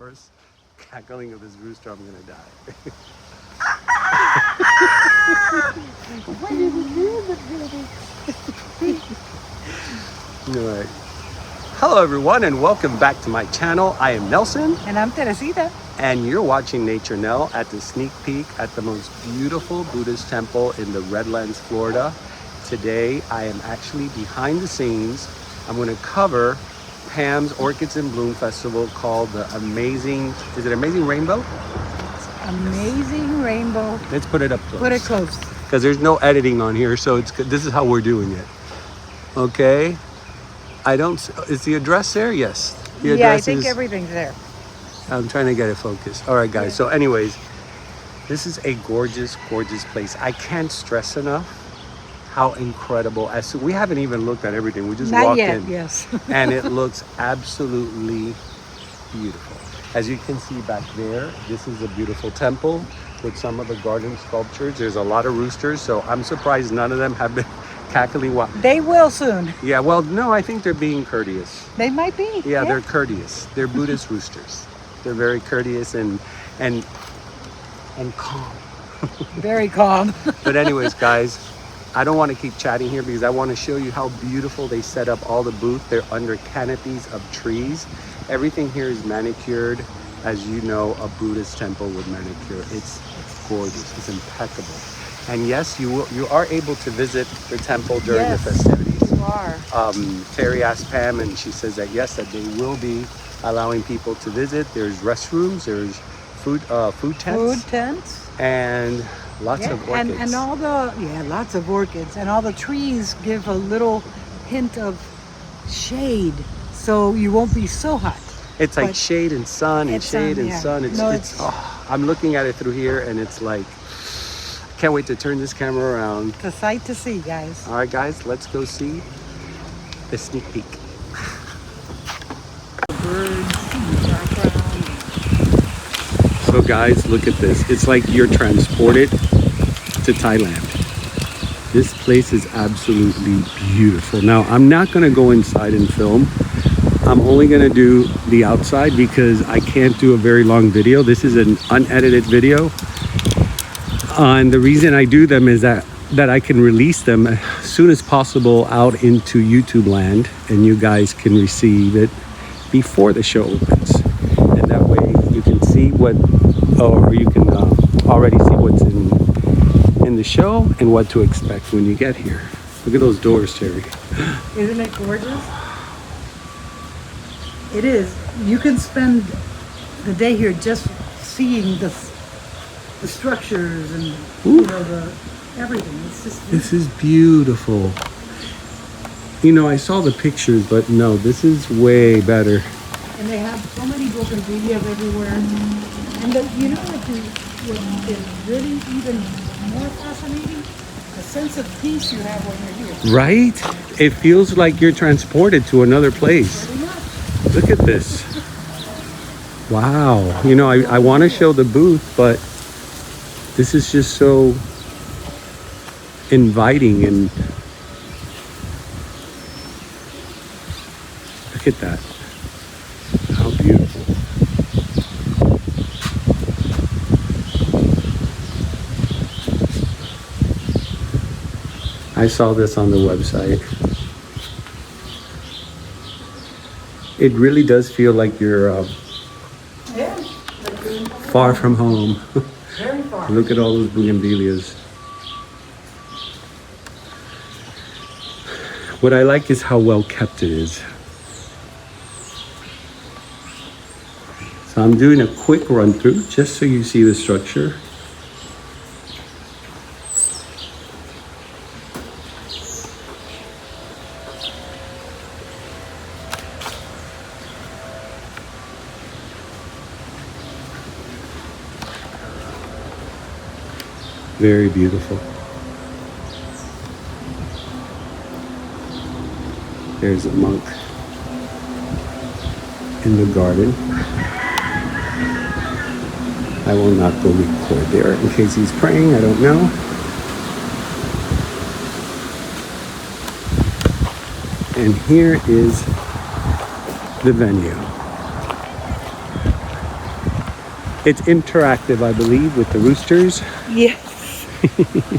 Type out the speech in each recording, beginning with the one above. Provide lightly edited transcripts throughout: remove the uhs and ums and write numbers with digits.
first cackling of this rooster, I'm gonna die. What did you do, baby? All right. Hello everyone and welcome back to my channel. I am Nelson. And I'm Teresita. And you're watching Nature Nell at the sneak peek at the most beautiful Buddhist temple in the Redlands, Florida. Today I am actually behind the scenes. I'm going to cover Pam's Orchids in Bloom Festival called the Amazing Rainbow? Amazing Rainbow. Let's put it up close. Put it close. Because there's no editing on here, so this is how we're doing it. Okay. Is the address there? Yes. The Yeah, I address think everything's there. I'm trying to get it focused. All right, guys. Yeah. So anyways, this is a gorgeous, gorgeous place. I can't stress enough how incredible. We haven't even looked at everything. We just walked in. Yes. And it looks absolutely beautiful. As you can see back there, this is a beautiful temple with some of the garden sculptures. There's a lot of roosters, so I'm surprised none of them have been cackling. They will soon. Yeah, well, no, I think they're being courteous. They might be. Yeah, they're courteous. They're Buddhist roosters. They're very courteous and calm. Very calm. But anyways, guys, I don't want to keep chatting here because I want to show you how beautiful they set up all the booths. They're under canopies of trees. Everything here is manicured. As you know, a Buddhist temple would manicure. It's gorgeous. It's impeccable. And yes, you are able to visit the temple during the festivities. You are. Terry asked Pam, and she says that yes, that they will be allowing people to visit. There's restrooms. There's food tents. And lots of orchids. And all lots of orchids. And all the trees give a little hint of shade, so you won't be so hot. It's like shade and sun and shade and sun. I'm looking at it through here and it's like, can't wait to turn this camera around. It's a sight to see, guys. All right, guys, let's go see the sneak peek. So guys, look at this. It's like you're transported to Thailand. This place is absolutely beautiful. Now, I'm not gonna go inside and film. I'm only gonna do the outside because I can't do a very long video. This is an unedited video. And the reason I do them is that I can release them as soon as possible out into YouTube land and you guys can receive it before the show opens. And that way you can see or you can already see what's in the show and what to expect when you get here. Look at those doors, Terry. Isn't it gorgeous? It is. You can spend the day here just seeing the structures and everything. It's just beautiful. This is beautiful. You know, I saw the pictures, but no, this is way better. And they have so many bougainvilleas everywhere. And what is really even more fascinating, the sense of peace you have when you're here. Right? It feels like you're transported to another place. Look at this. Wow. You know, I want to show the booth, but this is just so inviting and look at that. How beautiful. I saw this on the website. It really does feel like you're far from home. Very far. Look at all those bougainvilleas. What I like is how well kept it is. So I'm doing a quick run through just so you see the structure. Very beautiful. There's a monk in the garden. I will not go record there in case he's praying, I don't know. And here is the venue. It's interactive, I believe, with the roosters. Yes.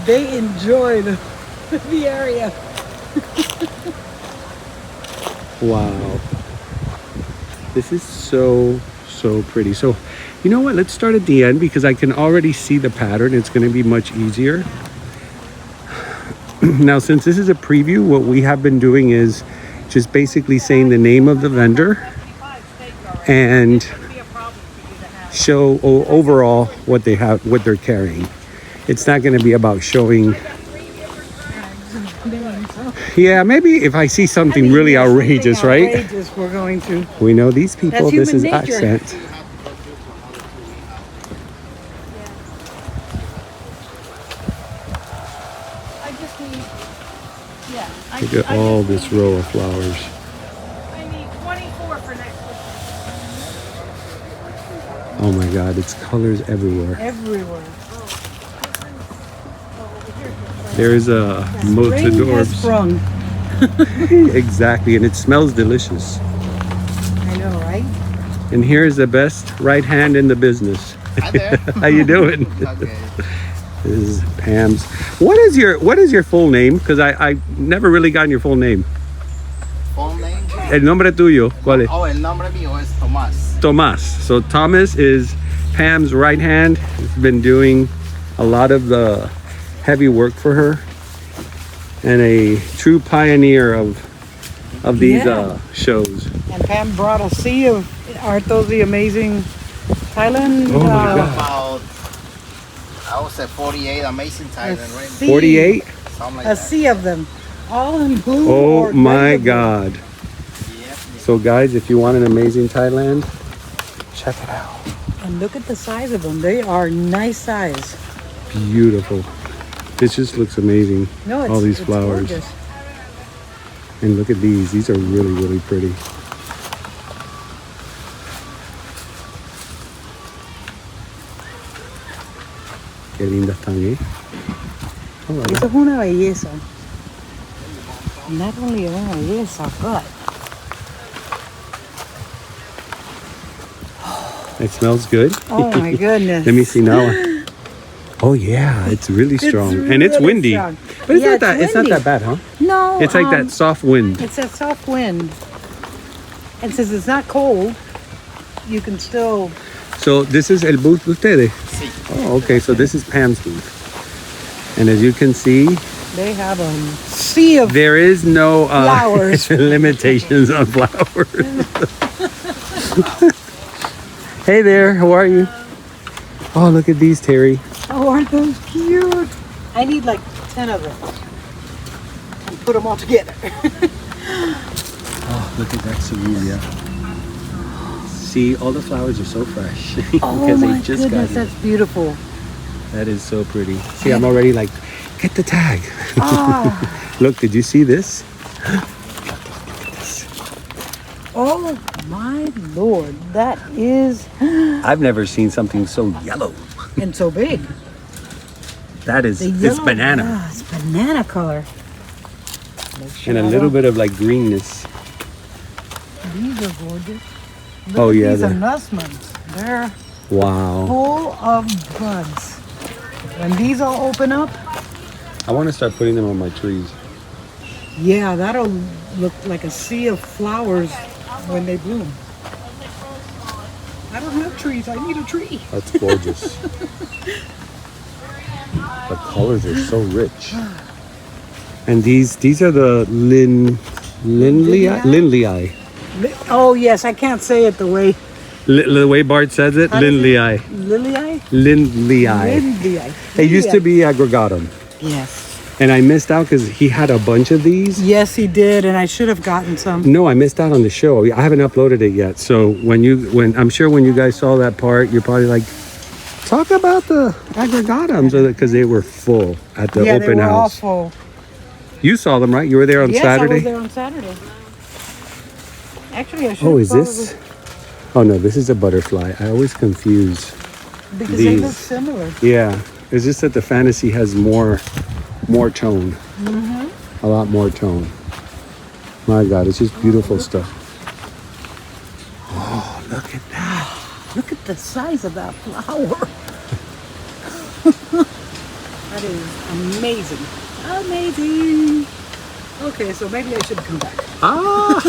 They enjoy the area. Wow. This is so pretty. So, you know what? Let's start at the end because I can already see the pattern. It's going to be much easier. Now, since this is a preview, what we have been doing is just basically saying the name of the vendor and show overall what they have, what they're carrying. It's not going to be about showing. Yeah, maybe if I see something really outrageous, right? Outrageous, we're going to. We know these people. That's This is human nature. accent. I just need. Yeah. Look at all this row of flowers. I need 24 for next week. Oh my God, it's colors everywhere. Everywhere. There's a Spring has Motadorbs. sprung. Exactly, and it smells delicious. I know, right? And here's the best right hand in the business. Hi there. How you doing? Okay. This is Pam's. What is your full name? Because I never really gotten your full name. Full name? El nombre tuyo, ¿cuál es? Oh, el nombre mío es Tomás. Tomás. So Thomas is Pam's right hand. He's been doing a lot of the heavy work for her, and a true pioneer of these Yeah. shows. And Pam brought a sea of, aren't those the amazing Thailand? Oh my God. About, I would say 48 amazing Thailand, right? sea. 48? Something like A that. sea of them, all in bloom. Oh or my red. God. Yep. So guys, if you want an amazing Thailand, check it out. And look at the size of them. They are nice size. Beautiful. This just looks amazing. No, it's, all these it's flowers. gorgeous. And look at these. These are really pretty. Qué lindas están, ¿eh? Oh, my Eso es una belleza. Not only una belleza, but It smells good. oh my goodness. Let me see now. Oh yeah, it's really strong, and it's really windy. strong. But it's Yeah, not that. It's not windy. that bad, huh? No, It's like that soft wind. It's a soft wind, and since it's not cold, you can still. So this is el booth de ustedes. Sí. Oh, okay. So this is Pam's booth, and as you can see, They have a sea of there is no Flowers. limitations on flowers. Hey there, how are you? Oh, look at these, Terry. Oh, aren't those cute? I need like 10 of them. And put them all together. Oh, look at that cerealia. See, all the flowers are so fresh Oh because my they just goodness, got that's beautiful. That is so pretty. See, I'm already like, get the tag. Ah, Look, did you see this? oh my Lord, that is, I've never seen something so yellow. and so big. That is, The it's yellow, banana. yeah, it's banana color. And a little bit of like greenness. These are gorgeous. Look Oh, at yeah, these the- are nussmans. They're Wow. full of buds. When these all open up, I want to start putting them on my trees. yeah, that'll look like a sea of flowers when they bloom. I don't have trees. I need a tree. That's gorgeous. The colors are so rich. And these are the Lindley. Oh yes, I can't say it the way The way Bart says it, How does it- Lindley. Lily. Lindley. It used to be agregatum. Yes. And I missed out because he had a bunch of these. Yes, he did, and I should have gotten some. No, I missed out on the show. I haven't uploaded it yet. So when I'm sure when you guys saw that part, you're probably like, talk about the agregatums because they were full at the Yeah, open they were house. awful. You saw them, right? You were there on Yes, Saturday. I was there on Saturday. Actually, I should. Oh, have is this? Oh no, this is a butterfly. I always confuse. because they look these? similar. Yeah, it's just that the fantasy has more tone. A lot more tone. My God, it's just beautiful stuff. Oh, look at that. Look at the size of that flower. That is amazing. Amazing. Okay, so maybe I should come back. Ah!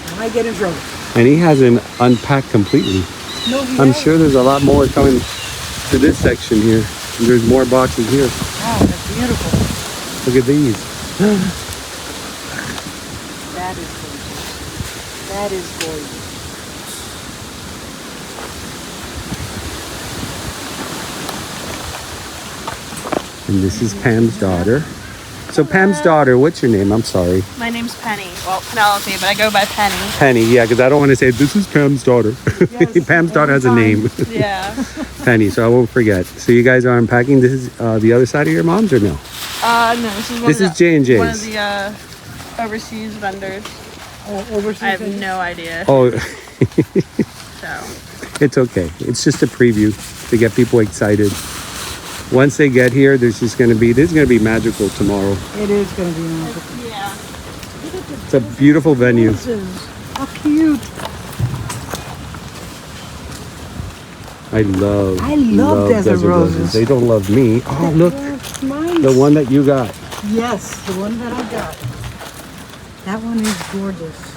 I might get in trouble. And he hasn't unpacked completely. No, he I'm hasn't. sure there's a lot more coming to this section here. There's more boxes here. Oh, that's beautiful. Look at these. That is gorgeous. That is gorgeous. And this is Pam's daughter. So Pam's daughter, what's your name? I'm sorry. My name's Penny. Well, Penelope, but I go by Penny. Penny, yeah, because I don't want to say this is Pam's daughter. Yes, Pam's daughter has a every name. Yeah. Penny, so I won't forget. So you guys are unpacking. This is the other side of your mom's or no? No, this is one This of is J&J's. One of the overseas vendors. Oh, overseas. I have no idea. Oh, So it's okay. It's just a preview to get people excited. Once they get here, this is going to be magical tomorrow. It is going to be magical. yeah. It's a beautiful venue. Roses. How cute. I love desert roses. They don't love me. Oh, look, That's nice. the one that you got. Yes, the one that I got. That one is gorgeous.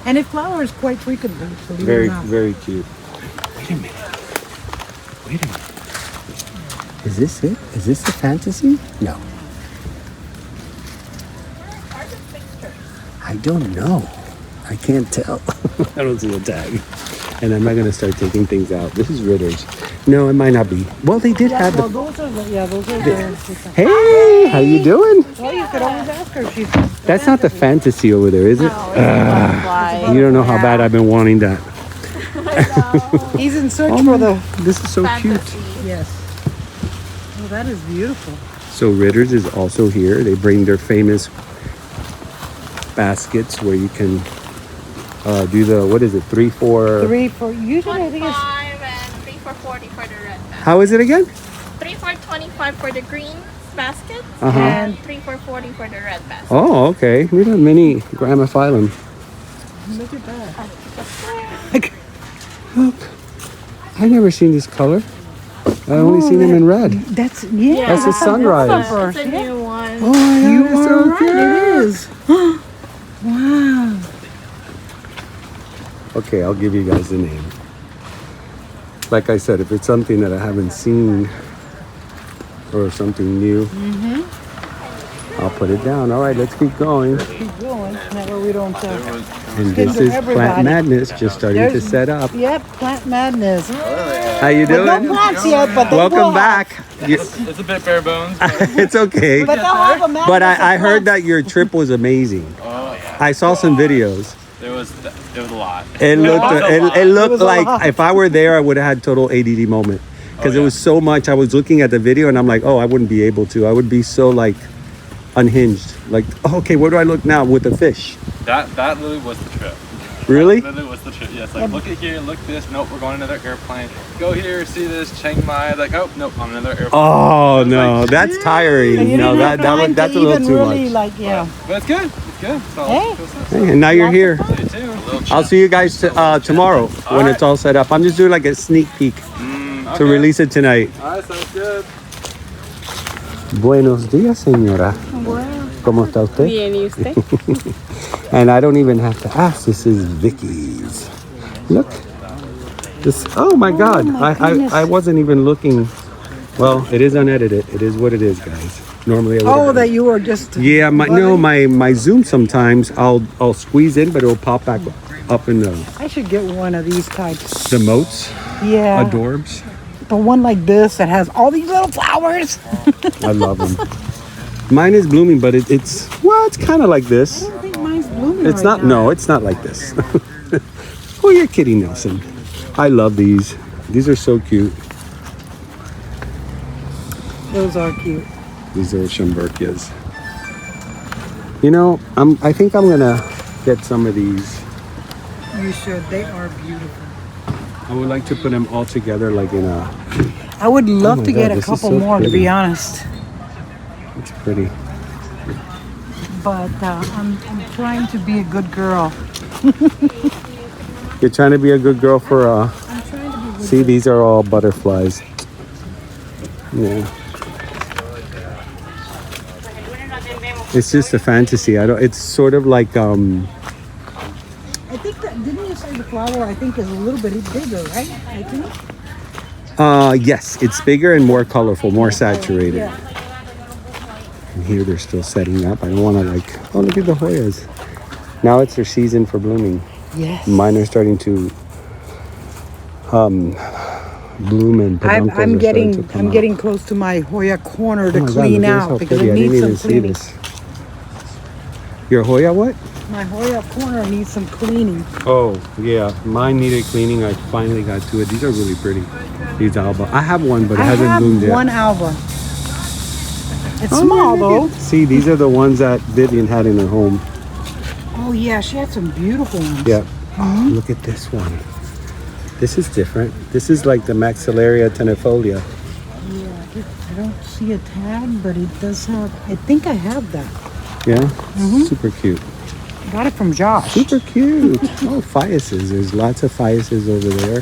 And it flowers quite frequently, believe it or Very, not. very cute. Wait a minute. Is this it? Is this the fantasy? No. I don't know. I can't tell. I don't see a tag. And I'm not going to start taking things out. This is Ritter's. No, it might not be. Well, they did have Well, the... those are the. Hey, how you doing? Well, you could always ask her if she's. That's not the fantasy over there, is it? You don't know how bad I've been wanting that. He's in search Oh, for the. this is so cute. Yes. Oh, that is beautiful. So Ritter's is also here. They bring their famous baskets where you can do the, what is it, 3, 4... 3 for usually I think it's 25 and 3 for 40 for the red basket. How is it again? 3 for 25 for the green basket. Uh-huh. And 3 for 40 for the red basket. Oh, okay. We have mini gramophyllum. look at that. Look, I never seen this color. I only seen them in red. That's That's the sunrise. It's a new one. Oh my God, You it's are so right, cute. it is. Wow. Okay, I'll give you guys the name. Like I said, if it's something that I haven't seen or something new, I'll put it down. All right, let's keep going. Keep going. That way we don't. And this is everybody. Plant Madness just starting to set up. Yep, plant madness. How you But no doing? plants yet, but they will Welcome have. back. It's a bit bare bones. But It's okay. But they'll have a madness. But I of heard plants. that your trip was amazing. oh yeah, I saw some videos. it was a lot. It looked it It looked was a like lot. if I were there, I would have had total ADD moment because Oh, it was so much. I was looking at the video and I'm like, oh, I wouldn't be able to. I would be so like unhinged. Like, oh, okay, where do I look now with the fish? That literally was the trip. Really? That literally was the trip. Yes, like look at here, look this. Nope, we're going another airplane. Go here, see this, Chiang Mai. Like, oh nope, on another airplane. Oh no, that's And tiring. you No, didn't have time to that's a little even too really, much. like, yeah. But it's good. It's good. It's all Hey. cool stuff. Hey, and now you're here. You too. I'll see you guys tomorrow when it's all set up. I'm just doing like a sneak peek to release it tonight. All right, sounds good. Buenos días, señora. ¿Cómo está usted? Bien, ¿y usted? And I don't even have to ask. This is Vicky's. Look. This. Oh my God. my goodness. I wasn't even looking. Well, it is unedited. It is what it is, guys. Normally I would. Oh, that you were just. Yeah, my Zoom sometimes I'll squeeze in, but it'll pop back up in the I should get one of these types. moats, Yeah. adorbs. But one like this that has all these little flowers. I love them. Mine is blooming, but it's kind of like this. I don't think mine's blooming. It's right not. now. No, it's not like this. Oh, you're kidding, Nelson. I love these. These are so cute. Those are cute. These are Schomburgias. You know, I think I'm gonna get some of these. You should. They are beautiful. I would like to put them all together, like in a. I would love my to get God, a this is couple so more, to pretty. be honest. It's pretty. But I'm trying to be a good girl. You're trying to be a good girl for I'm trying to be good. see, these are all butterflies. Yeah. It's just a fantasy. I don't it's sort of like I think that, didn't you say the flower, I think, is a little bit bigger, right? I think. yes, it's bigger and more colorful, more saturated. Yeah. And here they're still setting up. I don't want to like, oh, look at the Hoyas. Now it's their season for blooming. Yes. Mine are starting to bloom and peduncles I'm are starting to getting come I'm out. getting close to my Hoya corner to Oh my God, clean look at this, how out because pretty. it I didn't needs even some see cleaning. this. Your Hoya what? My Hoya corner needs some cleaning. Oh, yeah. Mine needed cleaning. I finally got to it. These are really pretty. These alba. I have one, but it I hasn't have bloomed yet. one alba. It's Oh, small look though. at- See, these are the ones that Vivian had in her home. Oh yeah, she had some beautiful ones. Yeah. Oh, look at this one. This is different. This is like the Maxillaria tenuifolia. Yeah, I don't see a tag, but it does have. I think I have that. Yeah? Super cute. Got it from Josh. Super cute. Oh, phaeaces. There's lots of phaeaces over there.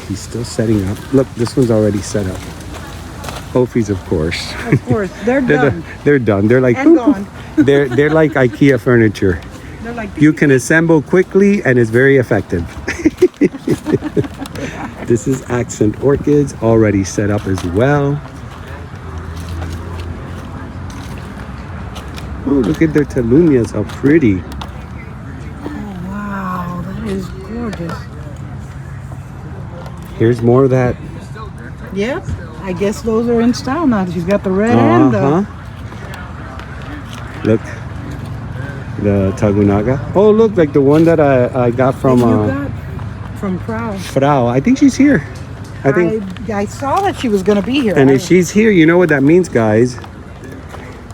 He's still setting up. Look, this one's already set up. Ophies, of course. Of course, they're done They're done. They're like and gone. they're like IKEA furniture. They're like You can assemble quickly and it's very effective. This is accent orchids already set up as well. Oh, look at their talunias, how pretty. Oh, wow, that is gorgeous. Here's more of that. Yep, I guess those are in style now. She's got the red and the. Look, the Tagunaga. Oh, look, like the one that I got from you got from Proud. Frau. I think she's here. I think. I saw that she was going to be here. And if she's here, you know what that means, guys.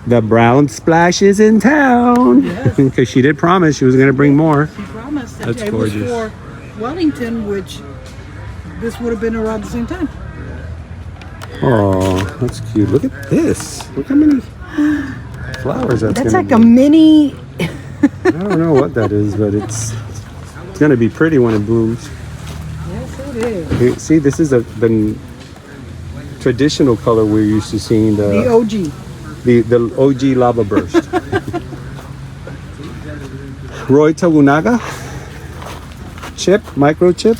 The brown splash is in town. Yes. Because she did promise she was going to bring more. She promised that That's it gorgeous. was for Wellington, which this would have been around the same time. Oh, that's cute. Look at this. Look how many flowers that's That's gonna like a be. mini. I don't know what that is, but it's going to be pretty when it blooms. Yes, it is. Here, see, this is the traditional color we're used to seeing. The OG. The OG lava burst. Roy Tagunaga, chip, microchip.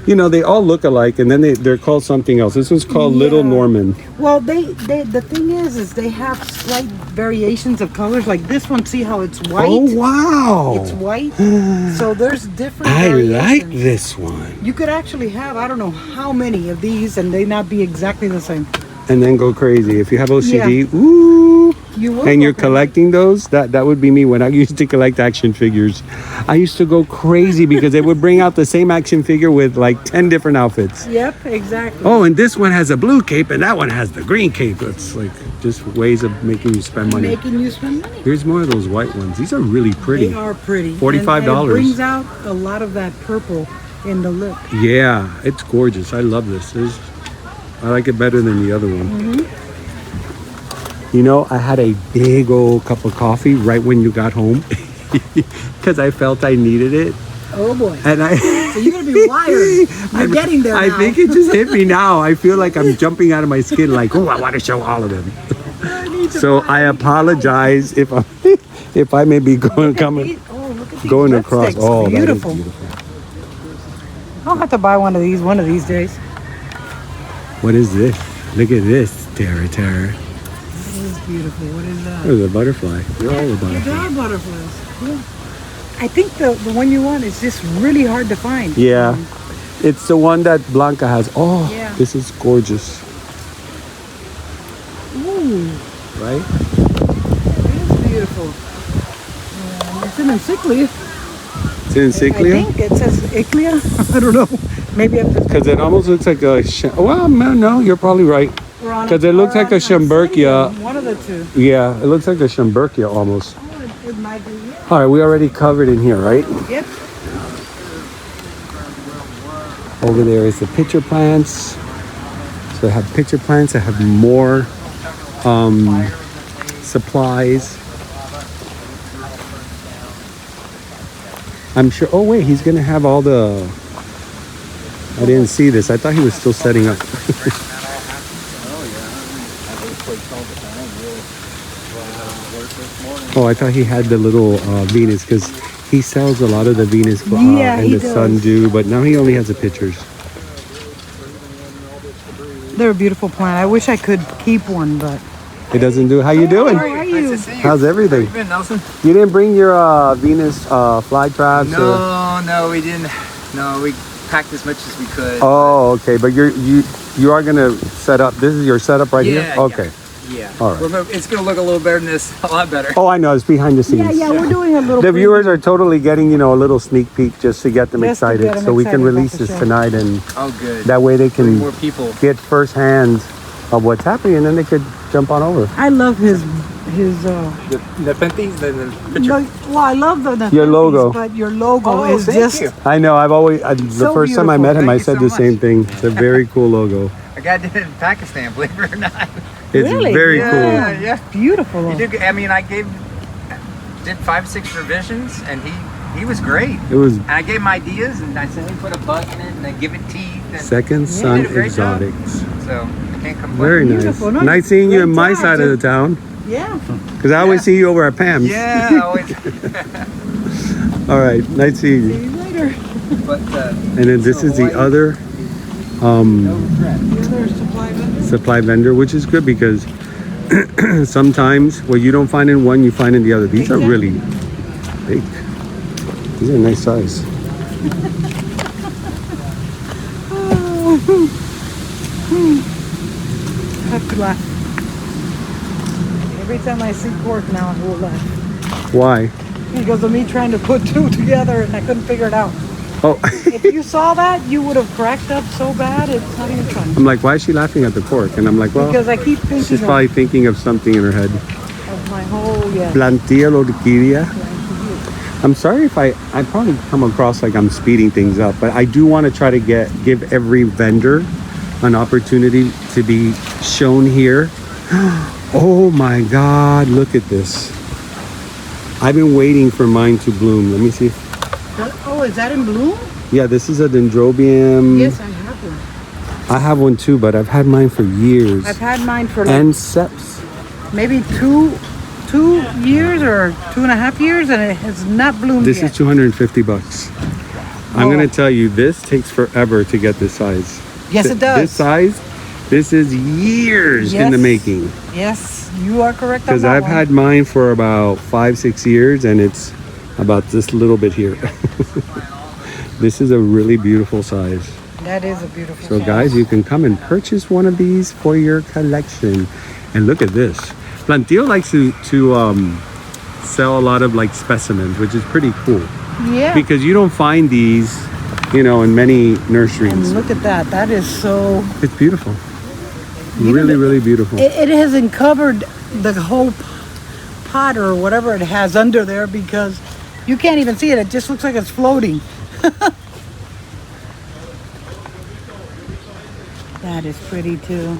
You know, they all look alike, and then they're called something else. This one's called Little Yeah. Norman. Well, the thing is they have slight variations of colors. Like this one, see how it's white? Oh, wow. It's white. So there's different I variations. like this one. You could actually have, I don't know how many of these, and they not be exactly the same. And then go crazy. If you have OCD, Yeah. ooh. You will. And you're go crazy. collecting those, that would be me when I used to collect action figures. I used to go crazy because they would bring out the same action figure with like 10 different outfits. Yep, exactly. Oh, and this one has a blue cape and that one has the green cape. It's like just ways of making you spend money. Making you spend money. Here's more of those white ones. These are really pretty. They are pretty. $45. And it brings out a lot of that purple in the lip. Yeah, it's gorgeous. I love this. I like it better than the other one. You know, I had a big old cup of coffee right when you got home because I felt I needed it. Oh boy. And I So you're gonna be wired. You're getting there I now. think it just hit me now. I feel like I'm jumping out of my skin like, oh, I want to show all of them. So I apologize if I may be going coming Oh, look at these going lipsticks. across. Oh, that is beautiful. beautiful. I'll have to buy one of these days. What is this? Look at this, Terra. That is beautiful. What is that? There's a butterfly. They're all a butterfly. There are butterflies. Yeah. I think the one you want is just really hard to find. Yeah. It's the one that Blanca has. Oh, Yeah. this is gorgeous. Ooh, Right? it is beautiful. It's an encyclia. It's in I Ciclia. think it says Iclia. I don't know. Maybe I'm just. Because it almost looks like a... Well, no, you're probably right. Because it looks like a Schomburgkia. One of the two. Yeah, it looks like a Schomburgkia almost. Oh, it might be. Yeah. All right, we already covered in here, right? Yep. Over there is the pitcher plants. So I have pitcher plants. I have more supplies. I'm sure. Oh wait, he's gonna have all the. I didn't see this. I thought he was still setting up. Oh, I thought he had the little Venus because he sells a lot of the Venus Yeah, and he the does. sundew, but now he only has the pictures. They're a beautiful plant. I wish I could keep one, but. It doesn't do. How you doing? How are you? Nice to see you. How's everything? How you been, Nelson? You didn't bring your Venus fly traps? Or? No, we didn't. No, we packed as much as we could. Oh, okay. But you are gonna set up. This is your setup right here. Yeah, Okay. Yeah. All right. It's gonna look a little better than this. A lot better. Oh, I know. It's behind the scenes. Yeah, we're doing a little. The preview. viewers are totally getting, a little sneak peek just to get them Just to excited. get them So we can excited release about the this show. tonight, and Oh, good. that way they Bring can more people. get first hand of what's happening, and then they could jump on over. I love his. The Penties, the picture. Well, I love the Your logo. but your logo Oh, is thank just. you. I know. The So first time I beautiful. met him, Thank I you said so the much. same thing. It's a very cool logo. A guy did it in Pakistan, believe it or not. It's Really? very Yeah, cool. yeah. Beautiful. He did. I mean, did 5-6 revisions, and he was great. It was And I gave him ideas, and I said, "Hey, put a bug in it, and then give it teeth." And Second Son did a great job. Exotics. So I can't complain. Very nice. Beautiful. No, Nice seeing you great in my job, side of the dude. town, Yeah. because I always Yeah. see you over at Pam's. Yeah, always. All right. Nice seeing See you. you later. But And then this is the other no regret. The other supply vendor. supply vendor, which is good because sometimes what you don't find in one, you find in the other. These are really big. These are nice size. I have to laugh. Every time I see cork now, I will laugh. Why? Because of me trying to put two together and I couldn't figure it out. Oh, If you saw that, you would have cracked up so bad, it's not even fun. I'm like, why is she laughing at the cork? And I'm like, well, Because I keep thinking she's probably thinking of something in her head. of my whole, yeah. Plantilla orchidia. I'm sorry if I probably come across like I'm speeding things up, but I do want to try to give every vendor an opportunity to be shown here. Oh my God, look at this. I've been waiting for mine to bloom. Let me see. Oh, is that in bloom? Yeah, this is a Dendrobium. Yes, I have one. I have one too, but I've had mine for years. I've had mine for like And Seps. maybe two years or 2.5 years, and it has not bloomed This yet. is 250 bucks. I'm Oh. gonna tell you, this takes forever to get this size. Yes, it does. This size, this is years in the Yes. making. Yes, you are correct on Because that I've one. had mine for about 5-6 years, and it's about this little bit here. This is a really beautiful size. That is a beautiful So size. guys, you can come and purchase one of these for your collection. And look at this. Plantillo likes to sell a lot of like specimens, which is pretty cool. Yeah. Because you don't find these, in many And nurseries. look at that. That is so... It's beautiful. You Really, know, really beautiful. It hasn't covered the whole pot or whatever it has under there because you can't even see it. It just looks like it's floating. That is pretty too.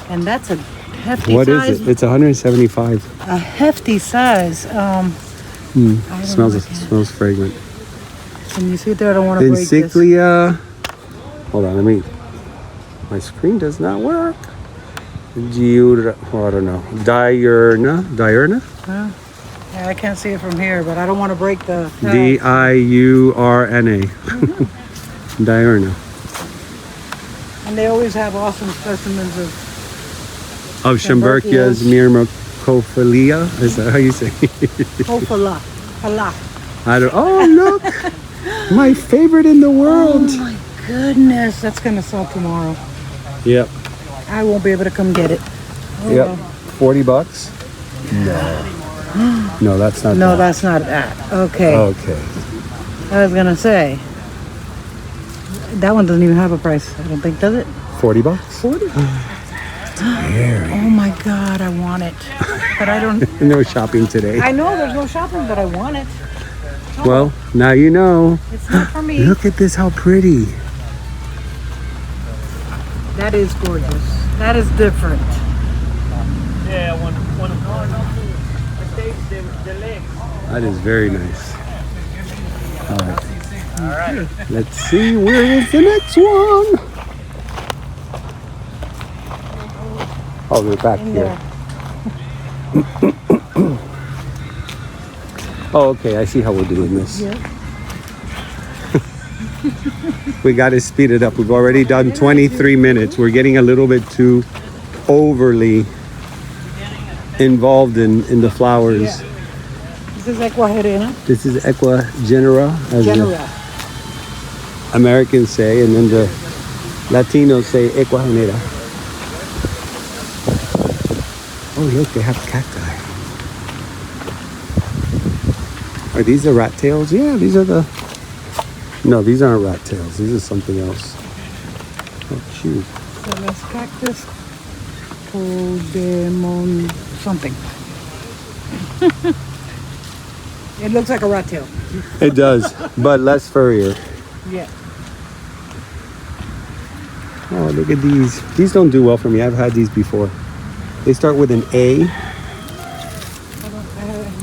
And that's a hefty What is size. it? It's 175. A hefty size. I don't Smells know. smells fragrant. Can you see it there? I don't want to break this. Encyclia. Hold on, my screen does not work. I don't know. Diurna? Yeah, I can't see it from here, but I don't want to break the... Diurna. Diurna. And they always have awesome specimens of... Of Schomburgkias myrmecophilia. Is that how you say it? Hopala. Hala. Oh, look. My favorite in the world. Oh my goodness. That's going to sell tomorrow. Yep. I won't be able to come get it. Oh, Yep. well. 40 bucks? No, that's not No, that. that's not that. Okay. Okay. I was going to say. That one doesn't even have a price. I don't think, does it? 40 bucks? 40? Oh my God, I want it. But I don't... No shopping today. I know there's no shopping, but I want it. Well, now you know. It's not for me. Look at this, how pretty. That is gorgeous. That is different. That is very nice. All right. Let's see, where is the next one? Oh, they're back In here. there. Oh, okay, I see how we're doing this. Yeah. We got to speed it up. We've already done 23 minutes. We're getting a little bit too overly involved in the flowers. Yeah. This is Ecuagerena. This is Equa genera, as the Genera. Americans say, and then the Latinos say Ecuagenera. Oh, look, they have cacti. Are these the rat tails? Yeah, these are the... No, these aren't rat tails. These are something else. Oh, cute. So that's cactus. Podemon something. It looks like a rat tail. It does, but less furrier. Yeah. Oh, look at these. These don't do well for me. I've had these before. They start with an A. I've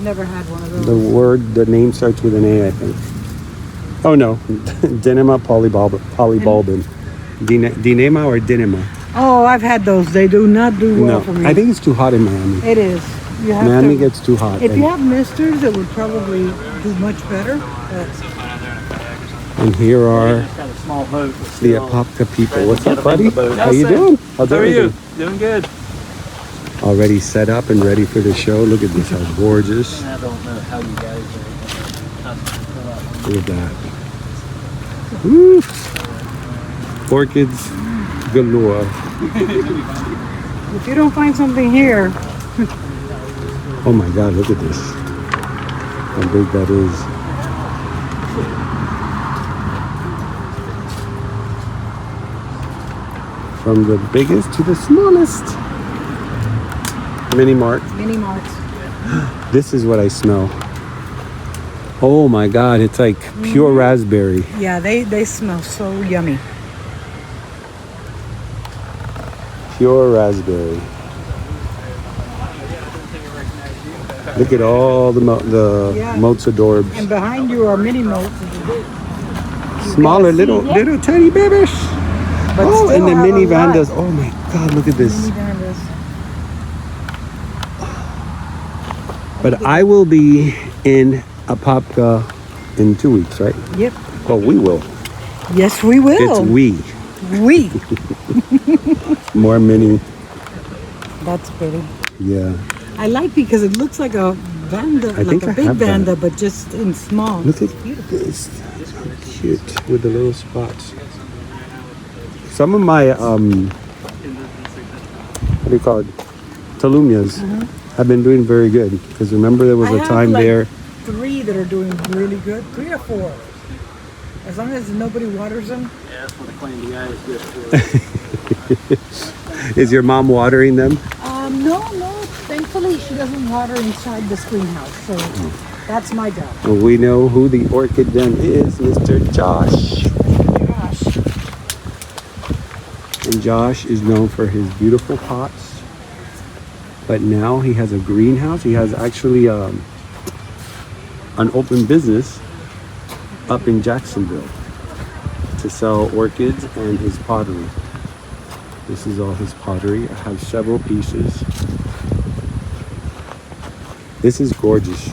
never had one of those. The name starts with an A, I think. Oh no, Dinema polybulbin. Dinema or Dinema? Oh, I've had those. They do not do well for me. I think it's too hot in Miami. It is. You have Miami to, gets too hot. If you have misters, it would probably do much better. And here are Got a small boat. the Apopka people. What's up, buddy? How you doing? How's How are you? everything? Doing good. Already set up and ready for the show. Look at this, how gorgeous. I don't know how you guys are. Look at that. Woo. Orchids galore. If you don't find something here, Oh my God, look at this. How big that is. From the biggest to the smallest. Mini Mart. mini marts. This is what I smell. Oh my God, it's like pure raspberry. Yeah, they smell so yummy. Pure raspberry. Look at all the Yeah. Mozadorbs. And behind you are mini moats. Smaller see, little yeah. little tiny babies. But Oh, and still the have mini a lot. vandas. Oh my God, look at this. Mini vandas. But I will be in Apopka in 2 weeks, right? Yep. Well, we will. Yes, we will. It's we. We. More mini. That's pretty. Yeah. I like because it looks like a vanda, I think like a I big have that. vanda, but just in small. Look at It's beautiful. this. That's so cute with the little spots. Some of my what do you call it? Talumias have been doing very good. Because remember there was I a have, time like, there. 3 that are doing really good. 3 or 4. As long as nobody waters them. Yeah, that's what the claim the guy is good for. Is your mom watering them? No. Thankfully, she doesn't water inside this greenhouse. So that's my job. Well, we know who the orchid den is, Mr. Josh. Gosh. And Josh is known for his beautiful pots. But now he has a greenhouse. He has actually an open business up in Jacksonville to sell orchids and his pottery. This is all his pottery. I have several pieces. This is gorgeous.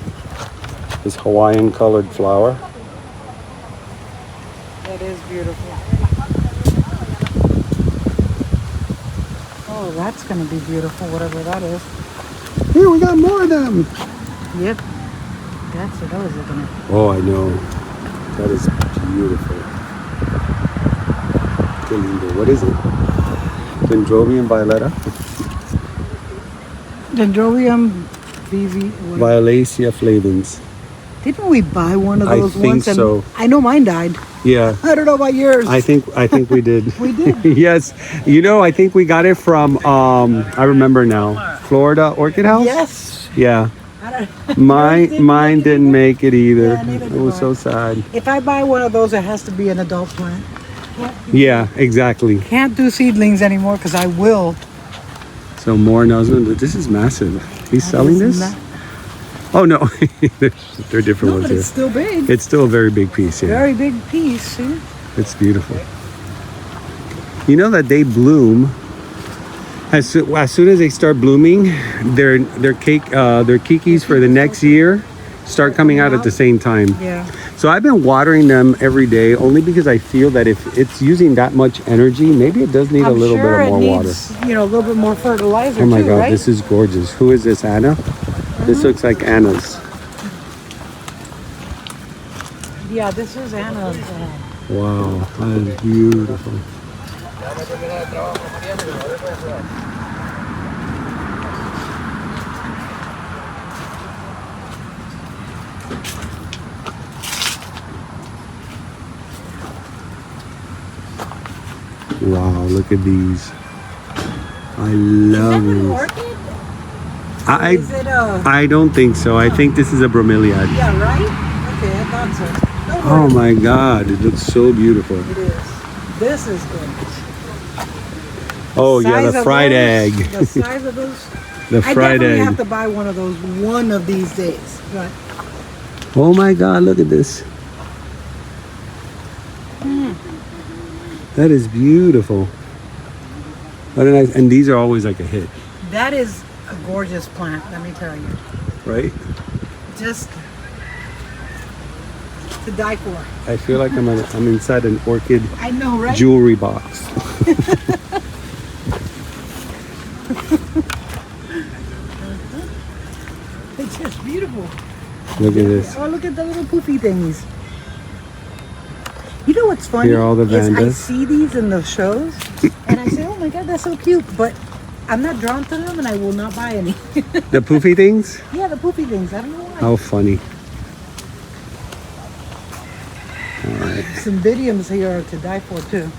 This Hawaiian colored flower. That is beautiful. Oh, that's going to be beautiful, whatever that is. Here, we got more of them. Yep. That's what I was looking at. Oh, I know. That is beautiful. Qué lindo. What is it? Dendrobium violeta? Dendrobium BV. Violacea flavans. Didn't we buy one of I those think once? And so. I know mine died. Yeah. I don't know about yours. I think we did. We did. Yes. You know, I think we got it from I remember now. Florida Orchid House? Yes. Yeah. I don't- Mine didn't make it either. Yeah, neither It did was mine. so sad. If I buy one of those, it has to be an adult plant. Yeah, exactly. Can't do seedlings anymore because I will. So more nozzle. This is massive. He's selling That is this? Oh no, they're different No, ones but it's here. still big. It's still a very big piece. Yeah, Very big piece. See? it's beautiful. You know that they bloom as soon as they start blooming. Their kikis for the next year start coming out at the same time. Yeah. So I've been watering them every day only because I feel that if it's using that much energy, maybe it does need a little bit of more water. You know, a little bit more fertilizer. Oh my too, God, right? this is gorgeous. Who is this, Anna? This looks like Anna's. Yeah, this is Anna's. Wow, that is beautiful. Wow, look at these. I love an these. orchid? Is it a... I don't think so. I think this is a bromeliad. Yeah, right? Okay, I thought so. Don't Oh worry. my God, it looks so beautiful. It is. This is good. Oh yeah, Size the of fried those- egg. The size of those. The I fried definitely egg. have to buy one of those one of these days. But Oh my God, look at this. That is beautiful. What a nice, and these are always like a hit, that is a gorgeous plant, let me tell you. right? Just to die for. I feel like I'm inside an orchid I know, right? jewelry box. It's just beautiful. Look at this. Oh, look at the little poofy thingies. You know what's funny? Here are all the is I vandas. see these in the shows, and I say, "Oh my God, that's so cute!" But I'm not drawn to them, and I will not buy any. The poofy things? Yeah, the poofy things. I don't know why. How funny. Cymbidiums here are to die for too.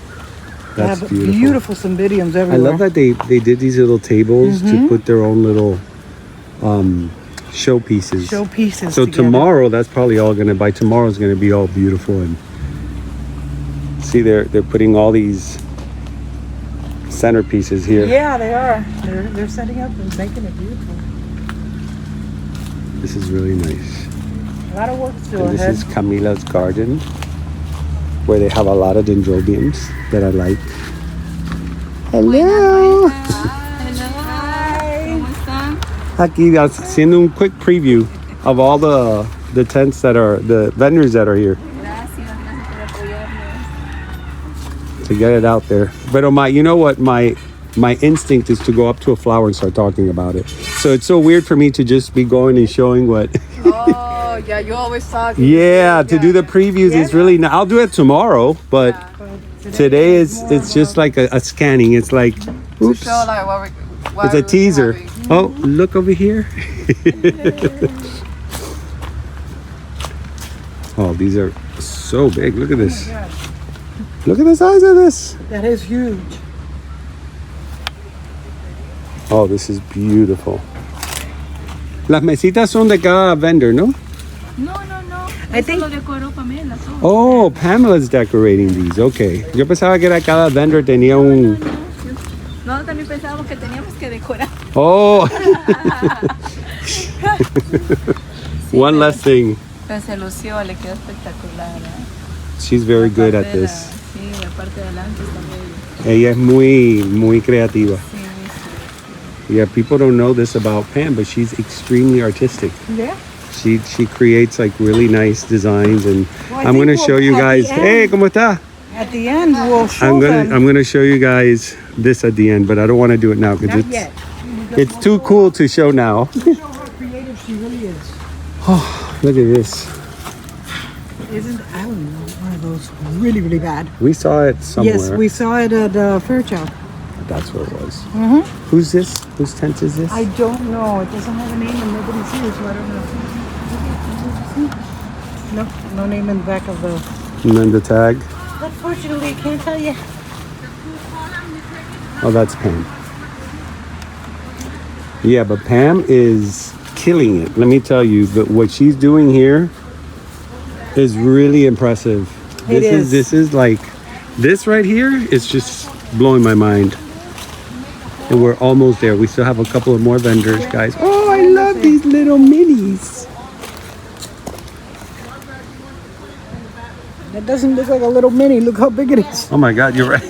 They That's have beautiful. cymbidiums I everywhere. love that they did these little tables to put their own little showpieces. Showpieces. So together. tomorrow, that's probably all gonna. By tomorrow, is gonna be all beautiful and see. They're putting all these centerpieces here. Yeah, they are. They're setting up and making it beautiful. This is really nice. A lot of work still And this ahead. is Camila's garden, where they have a lot of dendrobiums that I like. Hello. Aquí haciendo un quick preview of all the tents that are the vendors that are here to get it out there. But you know what my instinct is to go up to a flower and start talking about it. So it's so weird for me to just be going and showing what. Oh, yeah, you always talk. Yeah, to do the previews is really. I'll do it tomorrow, but today it's just like a scanning. It's like, To oops, show like what it's a teaser. Oh, look over here. Oh, these are so big. Look at this. Look at the size of this. That is huge. Oh, this is beautiful. Las mesitas son de cada vendor, ¿no? No, no, no. I think Lo decoró Pamela. So. Oh, Pamela's decorating these. Okay. Yo pensaba que era cada vendor tenía un. No, también pensábamos que teníamos que decorar. Oh. One less thing. Pero se lució, le quedó espectacular. ¿eh? She's very good La at parte de this. Sí, la parte de adelante está muy... Ella es muy creativa. Sí, Yeah, people don't know this about Pam, but she's extremely artistic. yeah. She creates like really nice designs, and Well, I I'm think going to show you at the guys. end- Hey, ¿cómo está? At the end, we'll show I'm them. gonna show you guys this at the end, but I don't want to do it now because Not yet. it's too cool to show now. Show how creative she really is. Look at this. Isn't I don't know one of those really really bad? We saw it somewhere. Yes, we saw it at Fairchild. That's what it was. Mm-hmm. Who's this? Whose tent is this? I don't know. It doesn't have a name and nobody's here, so I don't know. No, no name in the back of the. And then the tag. Unfortunately, I can't tell you. Oh, that's Pam. Yeah, but Pam is killing it. Let me tell you, but what she's doing here is really impressive. This is like this right here is just blowing my mind. And we're almost there. We still have a couple of more vendors, guys. Oh, I love these little minis. That doesn't look like a little mini. Look how big it is. Oh my God, you're right.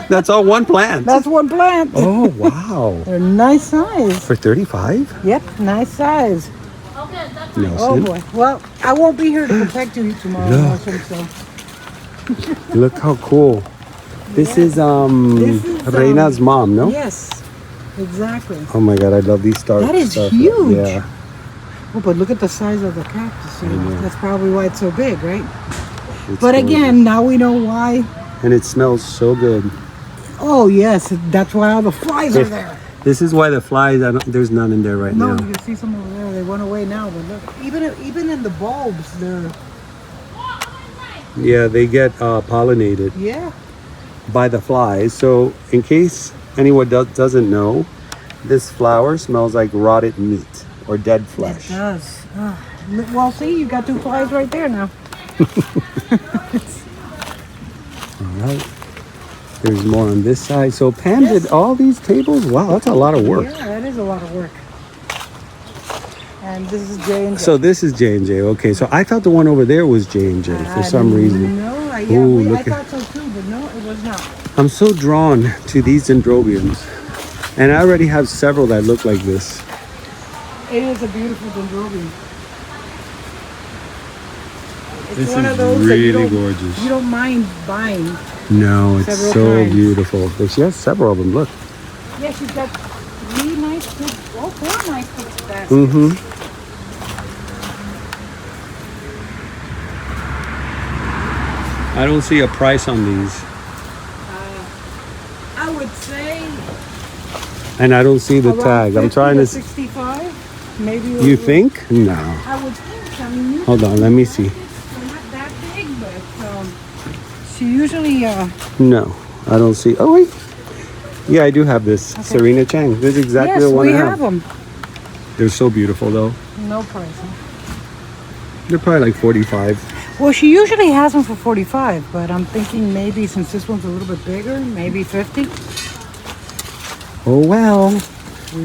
That's all one plant. That's one plant. Oh, wow. They're nice size. For 35? Yep, nice size. Nelson. Oh boy. Well, I won't be here to protect you tomorrow, Look. Nelson, so. Look how cool. This is This is, Reina's mom, no? Yes, exactly. Oh my God, I love these stars. That is huge. Yeah. Oh, but look at the size of the cactus. You know. know. That's probably why it's so big, right? It's But gorgeous. again, now we know why. And it smells so good. Oh yes, that's why all the flies are there. This is why the flies, there's none in there right No, now. you can see some over there. They went away now, but look, even in the bulbs, they're Yeah, they get pollinated yeah. by the flies. So in case anyone doesn't know, this flower smells like rotted meat or dead It flesh. does. Well, see, you got two flies right there now. All right. There's more on this side. So Pam did all these tables? Wow, that's a lot of work. Yeah, that is a lot of work. And this is J&J. So this is J&J. Okay, so I thought the one over there was J&J for some reason. No, Ooh, I look thought so too, but no, it was not. I'm so drawn to these Dendrobiums. And I already have several that look like this. It is a beautiful Dendrobium. It's This one is of those really that gorgeous. you don't mind buying. No, it's Several so kinds. beautiful. She has several of them. Look. Yeah, she's got 3 nice big, oh, 4 nice big baskets. Mm-hmm. I don't see a price on these. I would say And I don't see the around tag. I'm 50 trying to... 65, maybe. You think? No. I would think. I mean, usually Hold on, let me see. they're not that big, but she usually, No, I don't see... Oh, wait. Yeah, I do have this. Serena Chang. This is exactly yes, the one we I have have. them. They're so beautiful, though. No price. Huh? They're probably like 45. Well, she usually has them for 45, but I'm thinking maybe since this one's a little bit bigger, maybe 50. Oh, well.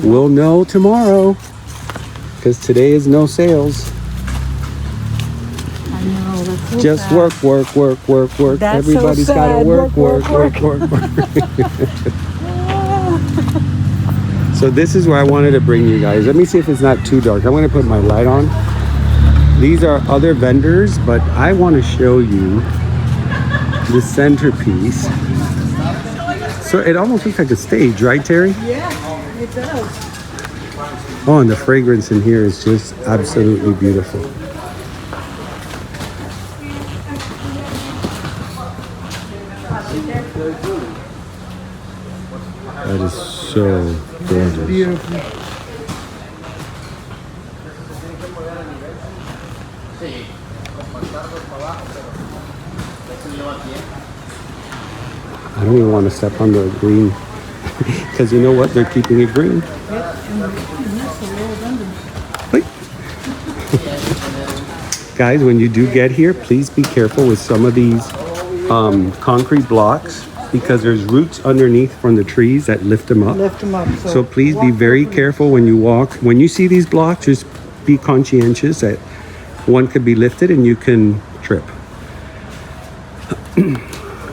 We'll know tomorrow. Because today is no sales. I know, that's so Just sad. work. That's so Everybody's got to sad. work. So this is where I wanted to bring you guys. Let me see if it's not too dark. I'm going to put my light on. These are other vendors, but I want to show you the centerpiece. So it almost looks like a stage, right, Terry? Yeah, it does. Oh, and the fragrance in here is just absolutely beautiful. That is so gorgeous. Beautiful. I don't even want to step on the green because you know what? They're keeping it green. Wait. Guys, when you do get here, please be careful with some of these concrete blocks because there's roots underneath from the trees that lift them up. Lift them up. So please be walk very carefully. careful when you walk. When you see these blocks, just be conscientious that one could be lifted and you can trip.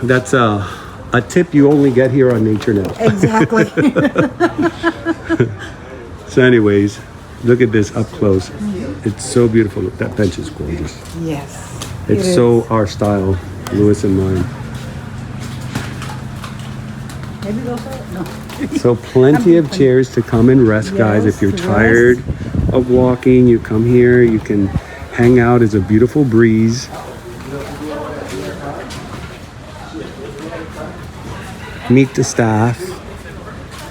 That's a tip you only get here on Nature Now. Exactly. So anyways, look at this up close. It's so beautiful. Look, that bench is gorgeous. Yes. It's it so is. our style, Lewis and mine. Maybe they'll sell it? No. So plenty of chairs to come and rest, guys. If you're Yes, tired of walking, you come here, you can hang out. It's a beautiful breeze. Meet the staff,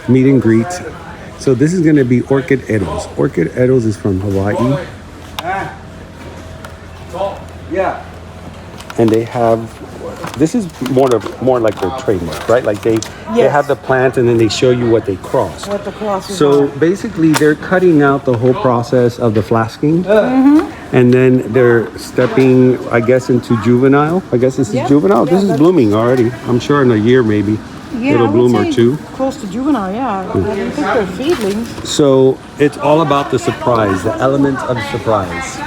meet and greet. So this is going to be Orchid Edos. Orchid Edos is from Hawaii. Yeah. And they have, this is more like their trademark, right? Like they have the plant and then they show you what they cross. What the crosses So are. basically they're cutting out the whole process of the flasking. And then they're stepping, I guess, into juvenile. I guess this is Yeah. juvenile. Yeah, This is that's- blooming already. I'm sure in a year maybe. Yeah, little I would bloom or say two. close to juvenile, yeah. I don't think they're seedlings. So it's all about the surprise, the element of surprise.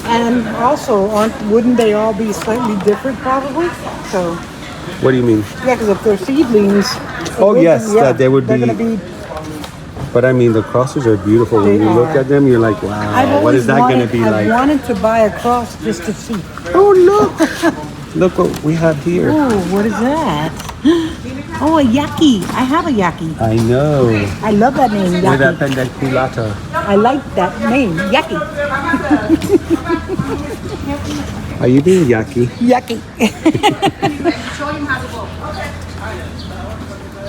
And also, wouldn't they all be slightly different probably? So, What do you mean? yeah, because if they're seedlings... Oh, yes, that they would they're be- going to be... But I mean, the crosses are beautiful. When They you look are. at them, you're like, wow, what is that going to be I've like? wanted to buy a cross just to see. Oh, look. Look what we have here. Oh, what is that? Oh, a yaki. I have a yaki. I know. I love that name, With a yaki. pendeculata. I like that name, yaki. Are you being yucky? Yaki.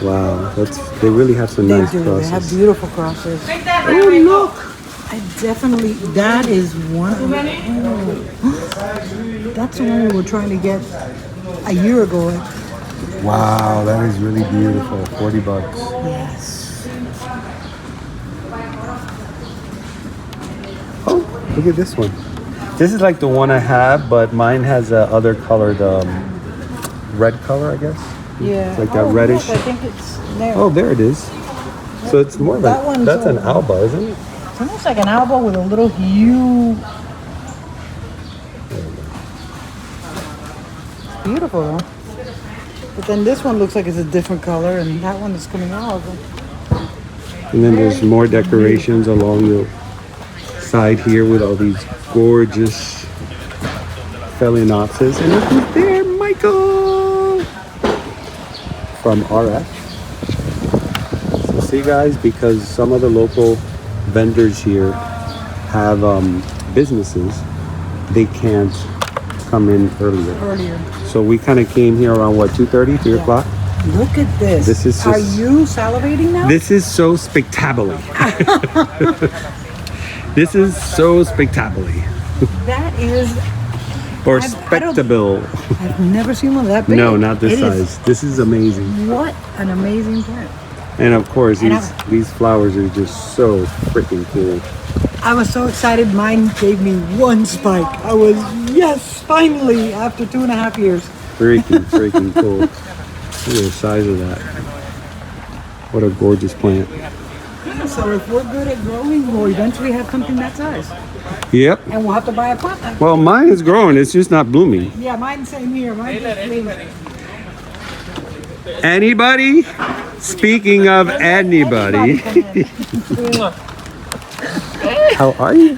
Wow, they really have some They nice do. They have crosses. beautiful crosses. Oh, look. I definitely, that is one of them. Oh, that's the one we were trying to get a year ago. Wow, that is really beautiful. 40 bucks. Yes. Oh, look at this one. This is like the one I have, but mine has a other colored red color, I guess. Yeah. It's like that Oh, reddish. look, I think it's there. Oh, there it is. So it's more That like, one's that's an over. alba, isn't it? It's almost like an elbow with a little hue. It's beautiful though. But then this one looks like it's a different color, and that one is coming out. And then there's more decorations along the side here with all these gorgeous phalaenopsis. And look who's there, Michael! From RF. So see guys, because some of the local vendors here have businesses, they can't come in earlier. So we kind of came here around what, 2:30, 3 o'clock? Look at this. This is Are just- you salivating now? This is so spectacular. This is so spectacular. That is. Or I don't- spectable. I've never seen one that big. No, not this It is- size. This is amazing. What an amazing plant. And of course, And these flowers are just so freaking cool. I was so excited. Mine gave me one spike. I was, yes, finally, after 2.5 years. Freaking cool. Look at the size of that. What a gorgeous plant. So if we're good at growing, we'll eventually have something that size. Yep. And we'll have to buy a pot. Well, mine is growing. It's just not blooming. Yeah, mine's same here. Mine's just green. Anybody? Speaking of anybody. How are you?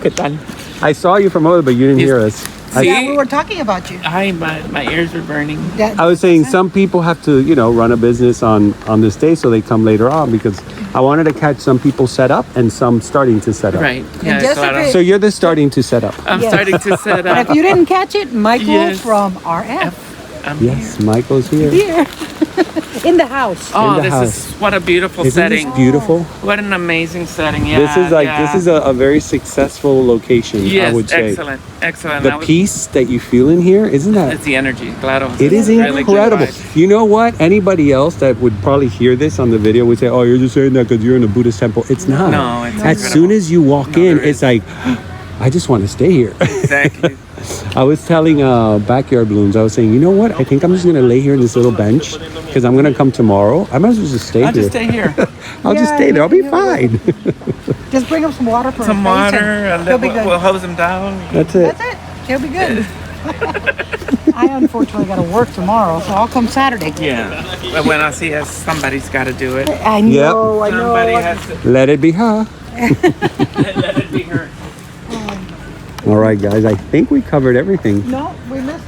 ¿Qué tal? I saw you from over, but you didn't hear us. Yeah, we were talking about you. Ay, my ears are burning. I was saying some people have to, run a business on this day, so they come later on because I wanted to catch some people set up and some starting to set up. Right. Yeah, just claro. if So you're the starting to set up. I'm Yes. starting to set But up. if you didn't catch it, Michael Yes. from RF I'm Yes, Michael's here. here in the house. Oh, in the this house. is what a beautiful Isn't setting. this beautiful? What an amazing setting. Yeah. This is a very successful location, yes, I would say. excellent. The peace that you feel in here, isn't that? It's the energy, claro. It is It's really good incredible. vibes. You know what? Anybody else that would probably hear this on the video would say, "Oh, you're just saying that because you're in a Buddhist temple." It's not. No, it's As incredible. soon as you walk No, in, there it's is. like, I just want to stay here. Exactly. I was telling Backyard Blooms, I was saying, you know what? I think I'm just going to lay here in this little bench because I'm going to come tomorrow. I might as well just stay I'll here. just stay here. I'll just Yeah, stay there. I'll be you know, fine. Just bring up some water for Some his face water, and and he'll then be good. we'll hose them down. That's it. That's it. He'll be good. I unfortunately got to work tomorrow, so I'll come Saturday. Yeah. But when I see us, somebody's got to do it. I know, I know. Somebody has to Let it be her. let it be her. All right, guys. I think we covered everything. No, we missed.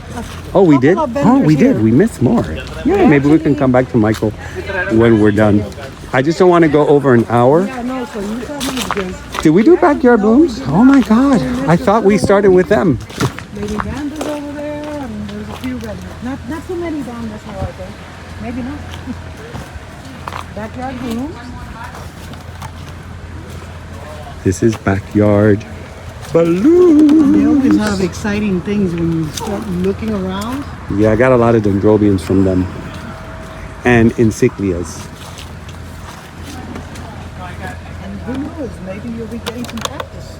Oh, we did? Couple of Oh, vendors we did. here. We missed more. Yeah, maybe we can come back to Michael when we're done. I just don't want to go over an hour. Yeah, no, so you tell me because Did we do Backyard Blooms? Oh my God. I thought we started with them. Lady Vanda's over there, and there's a few vendors. Not too many down this way, I think. Maybe not. Backyard rooms. This is Backyard Balloon. They always have exciting things when you start looking around. Yeah, I got a lot of dendrobiums from them. And encyclias. And who knows, maybe you'll be getting some practice.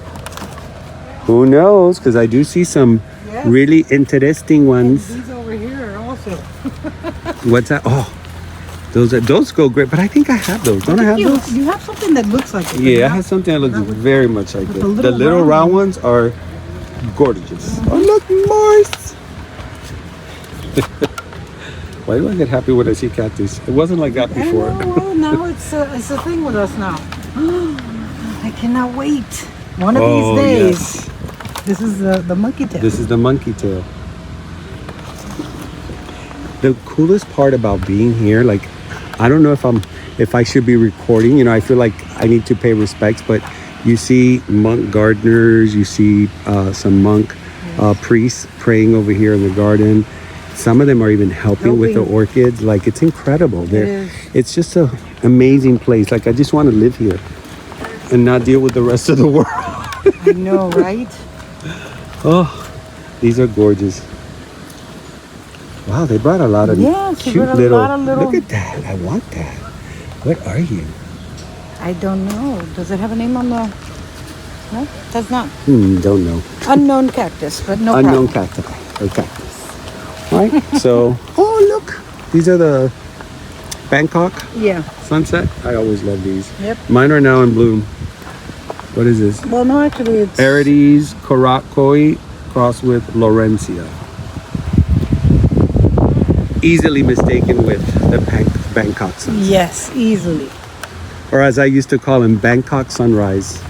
Who knows? Because I do see some Yes. really interesting And ones. these over here are also still. What's that? Oh, those go great. But I think I have those. Don't I have those? You have something that looks like it. Yeah, I have something that looks very much like it. The little round ones are gorgeous. Oh, look, Morse! Why do I get happy when I see cactus? It wasn't like that before. Well, now it's a thing with us now. I cannot wait. One of these days. Yes. This is the monkey tail. This is the monkey tail. The coolest part about being here, like, I don't know if I should be recording. You know, I feel like I need to pay respects, but you see monk gardeners, you see some monk priests praying over here in the garden. Some of them are even helping with the orchids. Like, it's incredible. It's just an amazing place. Like, I just want to live here and not deal with the rest of the world. I know, right? Oh, these are gorgeous. Wow, they brought a lot of cute little... Look at that. I want that. What are you? I don't know. Does it have a name on the... No, does not. Don't know. Unknown cactus, but no Unknown problem. cacti. Or cactus. All right, so... Oh, look. These are the Bangkok Yeah. sunset. I always love these. Yep. Mine are now in bloom. What is this? Well, no, actually, it's... Arides Korakoi crossed with Laurencia. Easily mistaken with the Bangkok sunset. Yes, easily. Or as I used to call him, Bangkok sunrise.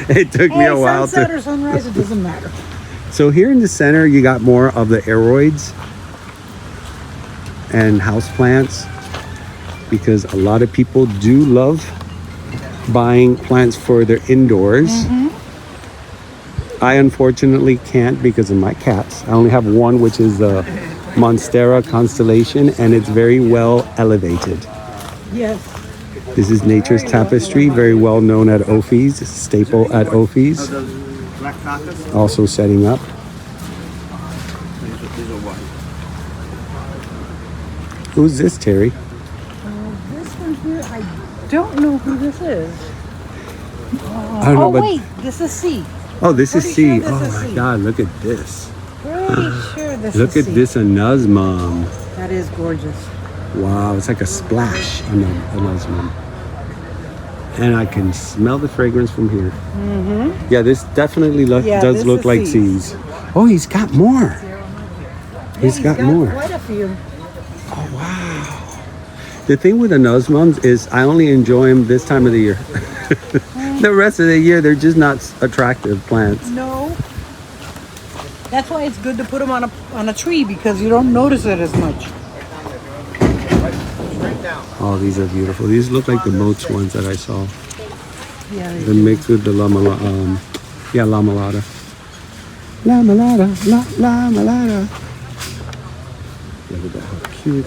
It took me a while sunset to... or sunrise, it doesn't matter. So here in the center, you got more of the aroids and houseplants, because a lot of people do love buying plants for their indoors. I unfortunately can't because of my cats. I only have one, which is the Monstera constellation, and it's very well elevated. Yes. This is Nature's Tapestry, very well known at Ophi's, staple at Ophi's. Also setting up. Who's this, Terry? This one here, I don't know who this is. I don't know, but wait, this is C. oh, this is Pretty C. sure this Oh is my C. God, look at this. Pretty sure this Look is at C. this anosmum. That is gorgeous. Wow, it's like a splash on the anosmum. And I can smell the fragrance from here. Yeah, this definitely does this look is like seeds. seeds. Oh, he's got more. He's got more. Quite a few. Oh, wow. The thing with anosmums is I only enjoy them this time of the year. The rest of the year, they're just not attractive plants. No. That's why it's good to put them on a tree, because you don't notice it as much. Oh, these are beautiful. These look like the moats ones that I saw. Yeah. They're mixed with the La Malata. La Malata. La Malata, La Malata. Look at that, how cute.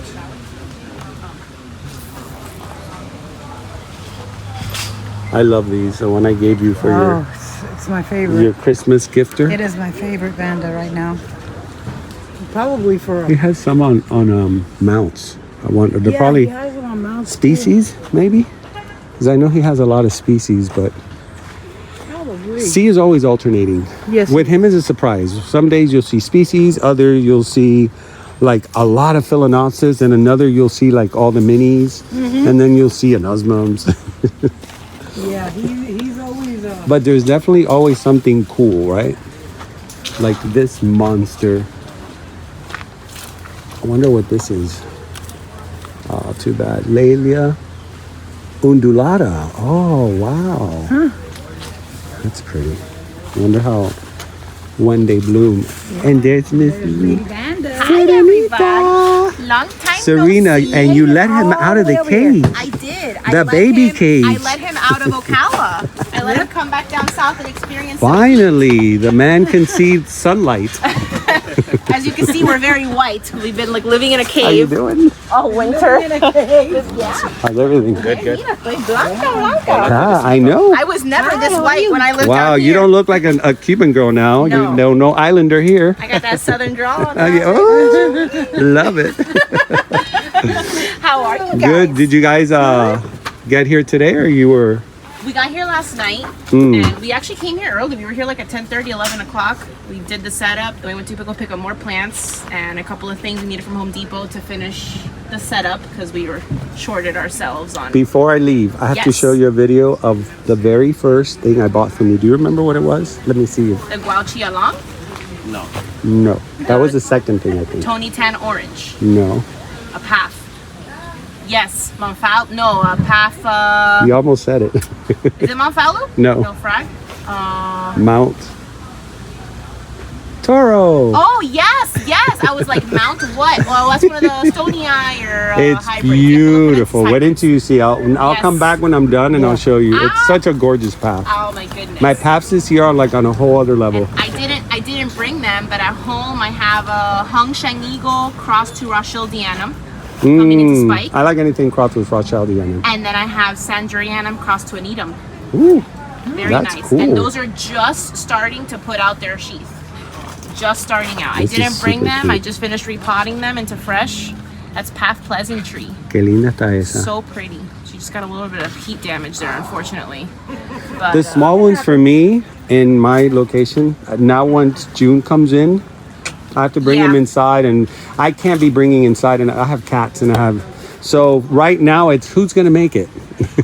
I love these. The one I gave you for It's my favorite. your Christmas gifter. It is my favorite vanda right now. Probably for He has some on mounts. They're he probably has them on mounts too. species, maybe? Because I know he has a lot of species, but Probably. C is always alternating. Yes. With him is a surprise. Some days you'll see species, other you'll see like a lot of phalaenopsis, and another you'll see like all the minis, and then you'll see anosmums. Yeah, he's always But there's definitely always something cool, right? Like this monster. I wonder what this is. Oh, too bad. Lelia undulata. Oh, wow. That's pretty. I wonder how when they bloom. And there's Miss Hi, everybody. Long time Serena, no see. and you let him out of the cage. I did. The baby cage. I let him out of Ocala. I let him come back down south and experience. Finally, the man can see sunlight. As you can see, we're very white. We've been like living in a How you cave doing? all winter. How's everything? Good. Mira, estoy blanca. Ah, I know. I was never this white when I lived Wow, down you here. don't look like a Cuban girl now. No. No islander here. I got that southern drawl. Oh, love it. How are you guys? Good. Did you guys get here today, or you were? We got here last night, Mm. and we actually came here early. We were here like at 10:30, 11 o'clock. We did the setup. Then we went to go pick up more plants and a couple of things we needed from Home Depot to finish the setup because we were shorted ourselves on. Before I leave, I have to Yes. show you a video of the very first thing I bought from you. Do you remember what it was? Let me see. The Guauchi Along, No, that was the second thing I think. Tony Tan Orange, No, a PAF. Yes, Monfal. No, a PAF. you almost said it. Is it Monfalo? No. No frag. Mount Toro. Oh yes. I was like Mount what? Well, that's one of the Stony Eye or It's hybrids. You have to look beautiful. at the Wait until you see. I'll Yes. come back when I'm done and I'll show you. It's such a gorgeous path. Oh my goodness. My paths this year are like on a whole other level. I didn't bring them, but at home I have a Hung Shang Eagle crossed to Rothschildianum coming into spike. I like anything crossed with Rothschildianum. And then I have Sandrianum crossed to an Edom. Ooh, Very that's nice. cool. And those are just starting to put out their sheath. Just starting out. This I didn't is bring super them. cute. I just finished repotting them into fresh. That's Path Pleasantry. Qué linda está esa. So pretty. She just got a little bit of heat damage there, unfortunately. But, The small ones for me in my location, now once June comes in, I have to bring them Yeah. inside, and I can't be bringing inside, and I have cats and I have, so right now it's who's going to make it.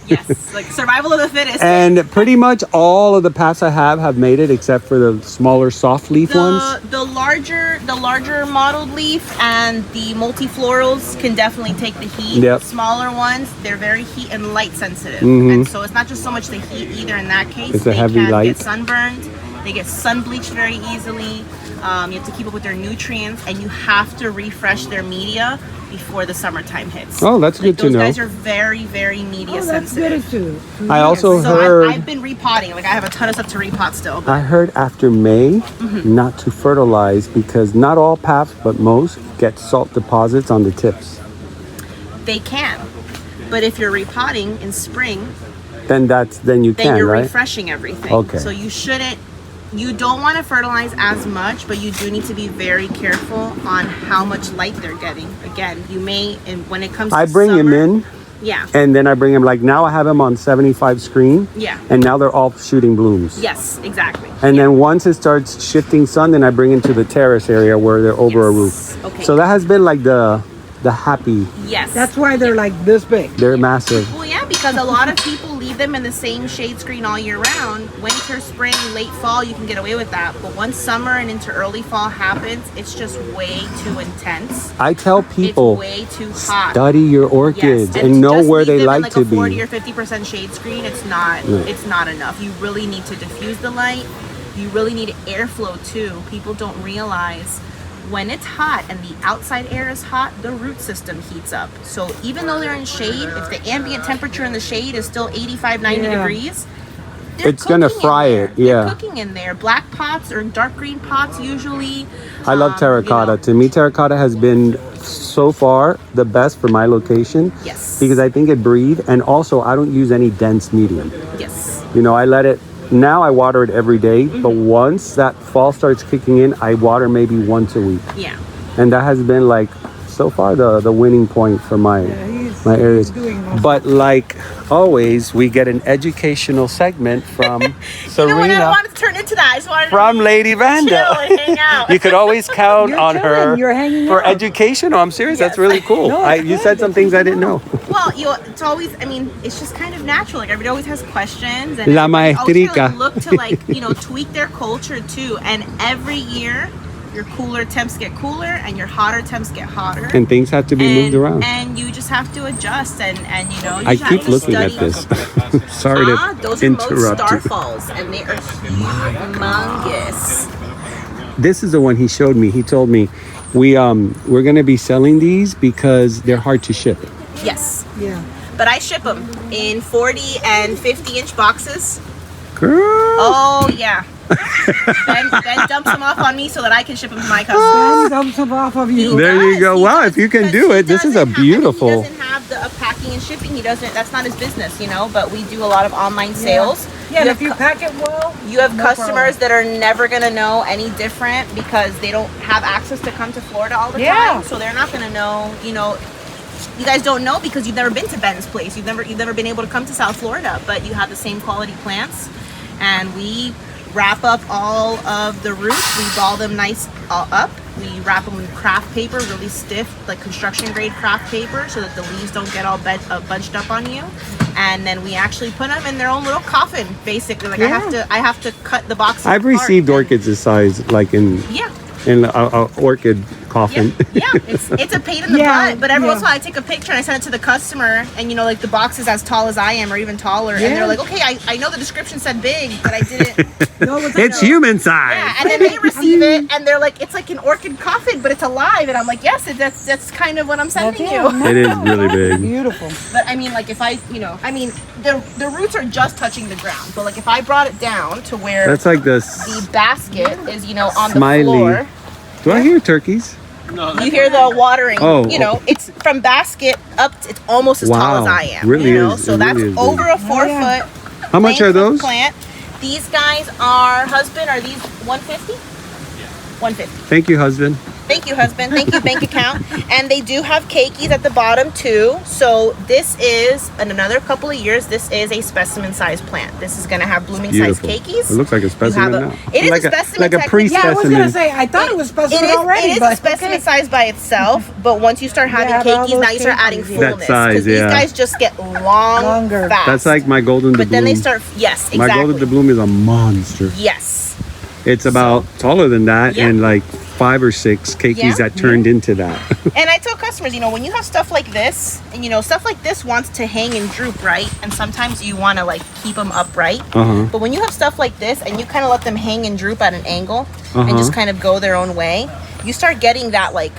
yes, like survival of the fittest. And pretty much all of the paths I have made it except for the smaller soft leaf ones. The larger mottled leaf and the multiflorals can definitely take the heat. Yep. The smaller ones, they're very heat and light sensitive. Mhm. And so it's not just so much the heat either in that case. It's a they heavy can light. get sunburned. They get sun bleached very easily. You have to keep up with their nutrients, and you have to refresh their media before the summertime hits. Oh, that's good to Those know. guys are very, very media Oh, that's sensitive. good too. I also So heard I've been repotting. Like I have a ton of stuff to repot still. But I heard after May Mm-hmm. not to fertilize because not all paths but most get salt deposits on the tips. they can. But if you're repotting in spring, Then you then can, you're right? refreshing everything. Okay. So you don't want to fertilize as much, but you do need to be very careful on how much light they're getting. Again, you may, and when it comes to I bring him summer, in Yeah. and then I bring him, like now I have him on 75 screen. Yeah. And now they're all shooting blooms. Yes, exactly. And then once it starts shifting sun, then I bring him to the terrace area where they're over a roof. Okay. So that has been like the happy, Yes. That's why they're like this big. they're massive. Well, yeah, because a lot of people leave them in the same shade screen all year round. Winter, spring, late fall, you can get away with that. But once summer and into early fall happens, it's just way too intense. I tell people, It's way too hot. study your orchids Yes, and to know just where leave they them in like like to a 40 be. or 50% shade screen. It's not. Right. It's not enough. You really need to diffuse the light. You really need airflow too. People don't realize when it's hot and the outside air is hot, the root system heats up. So even though they're in shade, if the ambient temperature in the shade is still 85, 90 Yeah. degrees, they're It's gonna cooking in fry there. it, yeah. They're cooking in there. Black pots or dark green pots usually. I love terracotta. You know, To me, terracotta has been so far the best for my location. Yes. Because I think it breathes, and also I don't use any dense medium. Yes. You know, I let it. Now I water it every day, but once that fall starts kicking in, I water maybe once a week, Yeah. and that has been like so far the winning point for my my areas. doing most But like always, we get an educational segment from You know what? I Serena wanted to turn into that. I just wanted from to Lady Vanda. chill and hang out. You could always count You're on her chilling, you're hanging for out. education. No, I'm serious. That's Yes. really cool. No, it's You good. said some things I didn't know. Well, it's always, I mean, it's just kind of natural. Like, everybody always has questions. And La everybody always maestrica. kinda look to, like, tweak their culture, too. And every year, your cooler temps get cooler and your hotter temps get hotter. And things have to be moved around. And you just have to adjust. And you know, you I just have keep to looking study. at this. Sorry Those to are most interrupt you. starfalls. And they are humongous. This is the one he showed me. He told me we're gonna be selling these because they're hard to ship. Yes. Yeah. But I ship them in 40 and 50-inch boxes. Girl. Oh, yeah. Ben dumps them off on me so that I can ship them to my customers. And dumps them off of you. There you go. He Wow, does, if you can because do he it, this is a doesn't have- beautiful. He doesn't have the packing and shipping. He doesn't. That's not his business, But we do a lot of online sales. Yeah, and You if you have pack it well, you have no customers that are never gonna know any different because they don't have access to come to Florida all the Yeah. time. So they're not gonna know. you guys don't know because you've never been to Ben's place. You've never been able to come to South Florida, but you have the same quality plants. And we wrap up all of the roots. We ball them nice up. We wrap them in craft paper, really stiff, like construction grade craft paper, so that the leaves don't get all bunched up on you. And then we actually put them in their own little coffin, basically. Like I have to cut the boxes. I've received orchids this size, like in a orchid coffin. Yeah, it's a pain in the butt, but every once in a while I take a picture and I send it to the customer, and you know, like the box is as tall as I am or even taller, and they're like, okay, I know the description said big, but I didn't. It's human size. Yeah, and then they receive it and they're like, it's like an orchid coffin, but it's alive, and I'm like, yes, that's kind of what I'm sending you. It is really big. Beautiful. But I mean, like if I, you know, I mean, the roots are just touching the ground, but like if I brought it down to where That's like the basket is, you know, on smiley. the floor. Do I hear turkeys? You hear the watering. Oh, you know, it's from basket up. It's almost as tall as I am. Really you know, is. so It that's really is over big. a 4 foot. How much are those? Plant. These guys are husband. Are these 150? 150. Thank you, husband. Thank you, husband. Thank you, bank account. And they do have keikis at the bottom too. So this is, in another couple of years, this is a specimen size plant. This is going to have blooming size keikis. It looks like a specimen now. It is like a specimen. like a pre-specimen. Yeah, I was gonna say I thought it was specimen already. It is a specimen size by itself, but once you start having keikis, now you start adding fullness. That size, these guys just get longer, fast. That's like my golden But doubloon. then they start, yes, exactly. My golden doubloon is a monster. Yes. It's about taller than that, and like 5 or 6 keikis that turned into that. And I tell customers, you know, when you have stuff like this, and you know, stuff like this wants to hang and droop, right? And sometimes you want to like keep them upright. But when you have stuff like this and you kind of let them hang and droop at an angle and just kind of go their own way, you start getting that like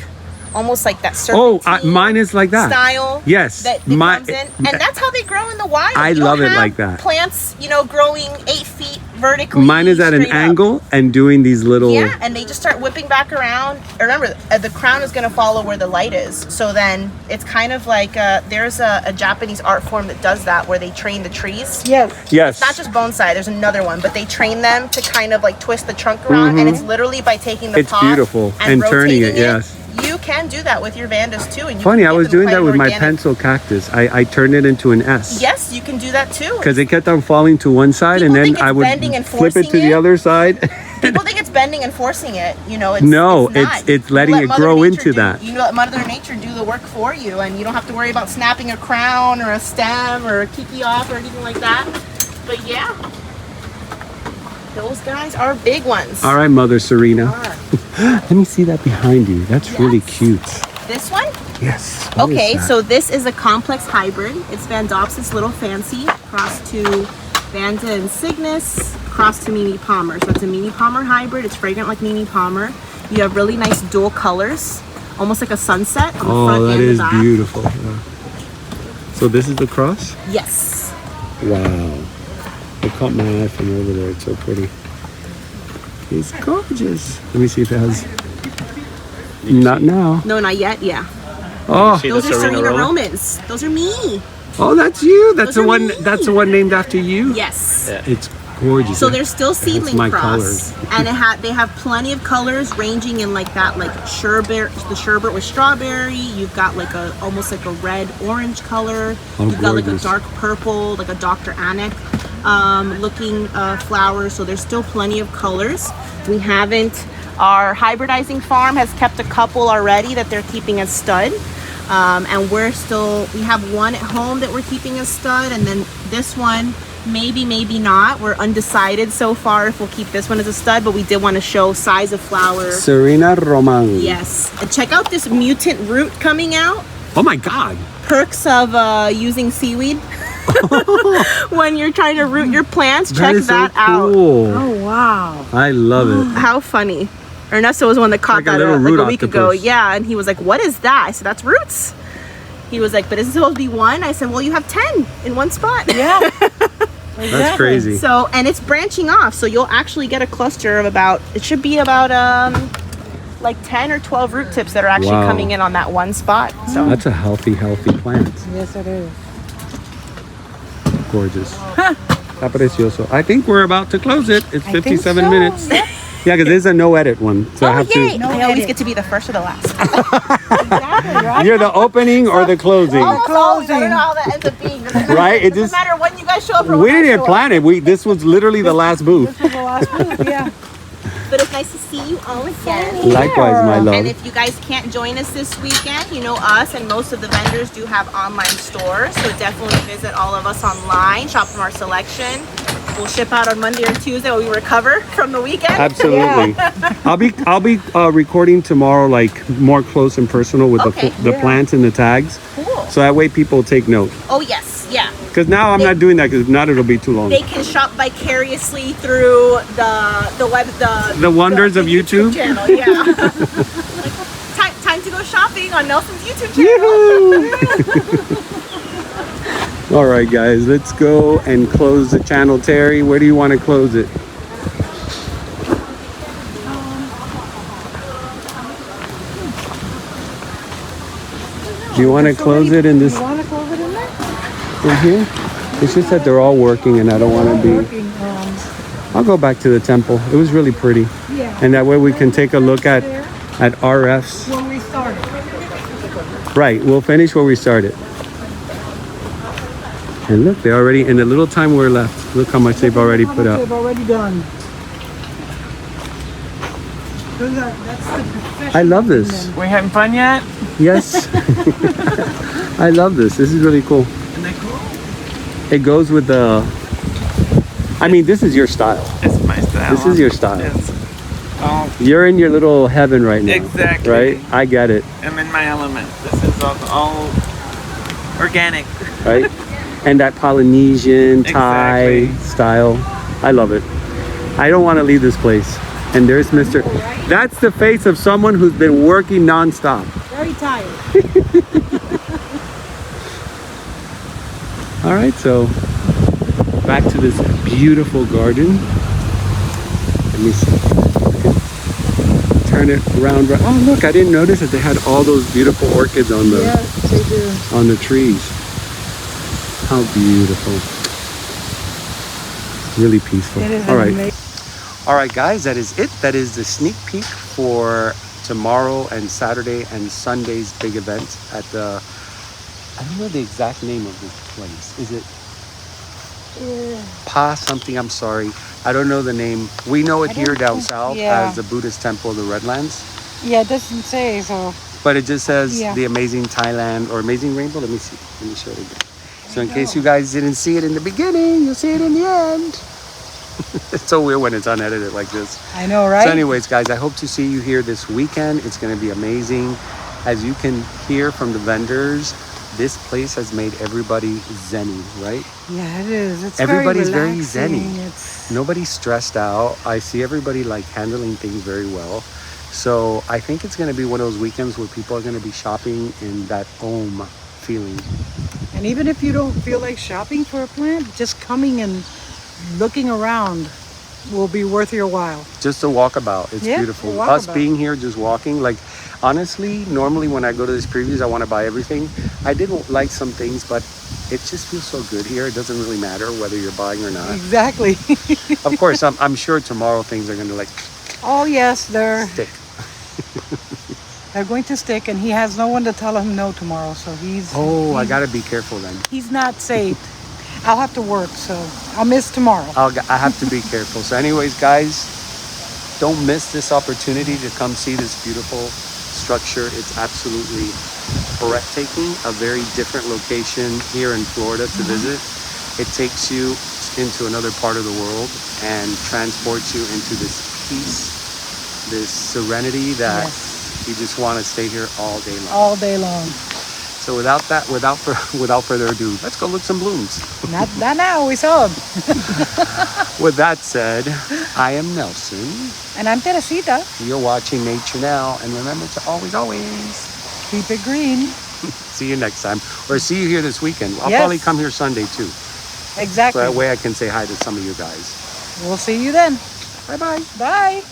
almost like that serpentine mine is like that style. Yes, that comes in, and that's how they grow in the wild. I love it like that. Plants, you know, growing 8 feet vertically. Mine is at an angle and doing these little. Yeah, and they just start whipping back around. Remember, the crown is going to follow where the light is. So then it's kind of like there's a Japanese art form that does that, where they train the trees. Yes. It's not just bonsai. There's another one, but they train them to kind of like twist the trunk around, and it's literally by taking the pot beautiful and turning it. Yes. You can do that with your Vandas too. And you Funny, can I get was them doing quite that with my organic. pencil cactus. I turned it into an S. Yes, you can do that too. Because it kept on falling to one side, People and think then it's I would bending and flip it forcing to the it. other side. People think it's bending and forcing it. You know, it's No, not. it's letting You let it Mother grow Nature into that. You let Mother Nature do the work for you, and you don't have to worry about snapping a crown or a stem or a kiki off or anything like that. But yeah, those guys are big ones. All right, Mother Serena. Let me see that behind you. That's really cute. This one? Yes. What is Okay, that? so this is a complex hybrid. It's Vandopsis Little Fancy, crossed to Vanda Insignis, crossed to Mimi Palmer. So it's a Mimi Palmer hybrid. It's fragrant like Mimi Palmer. You have really nice dual colors, almost like a sunset on the front that and is the back. beautiful. Yeah. So this is the cross? Yes. Wow. It caught my eye from over there. It's so pretty. It's gorgeous. Let me see if it has. Not now. No, not yet. Yeah. Oh, Those are Serena Romans. Those are me. oh, that's you. That's Those the are one. me. That's the one named after you. Yes. It's gorgeous. So there's still That's seedling my cross, colors. and they have plenty of colors ranging in like that, like sherbet, the sherbet with strawberry. You've got like a almost like a red orange color. You've got like a gorgeous. dark purple, like a Dr. Anik looking flower. So there's still plenty of colors. We haven't. Our hybridizing farm has kept a couple already that they're keeping as stud. And we have one at home that we're keeping as stud, and then this one, maybe not. We're undecided so far if we'll keep this one as a stud, but we did want to show size of flower. Serena Roman. Yes. And check out this mutant root coming out. Oh my God. Perks of using seaweed. When you're trying to root your plants, That check is so that out. cool. Oh wow. I love it. How funny. Ernesto was the one that caught Like a that little like root a week ago. octopus. Yeah, and he was like, what is that? I said, that's roots. He was like, but is it supposed to be one? I said, well, you have 10 in one spot. Yeah. That's crazy. So, and it's branching off. So you'll actually get a cluster of it should be about like 10 or 12 root tips that are actually Wow. coming in on that one spot. So That's a healthy plant. Yes, it is. Gorgeous. Está precioso. I think we're about to close it. It's I think 57 so. minutes. Yep. Yeah, because this is a no edit one. So I have yay! No I always edit. get to be the first or the last. Exactly, to. right? You're the opening or the closing. Almost always. I don't know how that ends up being. Right? It Doesn't just matter when you guys show up or we when I didn't show plan it. This was literally the last booth. This was the last move, yeah. up. But it's nice to see you all again. Likewise, my And love. if you guys can't join us this weekend, you know us and most of the vendors do have online stores. So definitely visit all of us online, shop from our selection. We'll ship out on Monday or Tuesday when we recover from the weekend. Absolutely. I'll be recording tomorrow, like more close and personal with Okay. the plants and the tags. Cool. So that way people take note. Oh yes, yeah. Because now I'm not doing that because not it'll be too long. They can shop vicariously through the wonders of YouTube? channel. Yeah. time to go shopping on Nelson's YouTube channel. All right, guys, let's go and close the channel. Terry, where do you want to close it? Do you want to close it in this You want to close it in there? in here? It's just that they're all working and I don't want to be. Working, I'll go back to the temple. It was really pretty. yeah. And that way we can take a look at RFs. When we started. Right, we'll finish where we started. And look, they already, in the little time we're left, look how much they've already put up. They've already done. That's the professional I love in this. them. We having fun yet? Yes. I love this. This is really cool. Isn't that cool? It goes with the, I mean, this is your style. It's my style. This is your style. It's, oh, You're in your little heaven right now. Exactly. Right? I get it. I'm in my element. This is all organic. Right? And that Polynesian Thai Exactly. style. I love it. I don't want to leave this place. And there's Mr. That's the face of someone who's been working nonstop. Very tired. All right, so back to this beautiful garden. Let me see. Turn it around. Oh, look, I didn't notice that they had all those beautiful orchids on the Yes, they do. on the trees. How beautiful. Really peaceful. It is All right. amazing. All right, guys, that is it. That is the sneak peek for tomorrow and Saturday and Sunday's big event at the, I don't know the exact name of this place. Is it Pa something? I'm sorry. I don't know the name. We know it here down south yeah. as the Buddhist Temple, the Redlands. Yeah, it doesn't say so. But it just says Yeah. the Amazing Thailand or Amazing Rainbow. Let me see. Let me show it again. So in case you guys didn't see it in the beginning, you'll see it in the end. It's so weird when it's unedited like this. I know, right? So anyways, guys, I hope to see you here this weekend. It's going to be amazing. As you can hear from the vendors, this place has made everybody zenny, right? Yeah, it is. It's Everybody's very relaxing. zenny. It's Nobody's stressed out. I see everybody like handling things very well. So I think it's going to be one of those weekends where people are going to be shopping in that Om feeling. and even if you don't feel like shopping for a plant, just coming and looking around will be worth your while. Just a walkabout. It's Yeah, beautiful. a Us walkabout. being here, just walking. Like, honestly, normally when I go to these previews, I want to buy everything. I did like some things, but it just feels so good here. It doesn't really matter whether you're buying or not. Exactly. Of course, I'm sure tomorrow things are going to like Oh yes, they're stick. going to stick, and he has no one to tell him no tomorrow. So Oh, I got to be careful then. he's not safe. I'll have to work, so I'll miss tomorrow. I have to be careful. So anyways, guys, don't miss this opportunity to come see this beautiful structure. It's absolutely breathtaking. A very different location here in Florida to visit. It takes you into another part of the world and transports you into this peace, this serenity that you just want to stay here all day long. All day long. So without further ado, let's go look some blooms. Not now, we saw him. With that said, I am Nelson. And I'm Teresita. You're watching Nature Now, and remember to always Keep it green. see you next time, or see you here this weekend. I'll Yes. probably come here Sunday too, so Exactly. that way I can say hi to some of you guys. We'll see you then. Bye bye. Bye.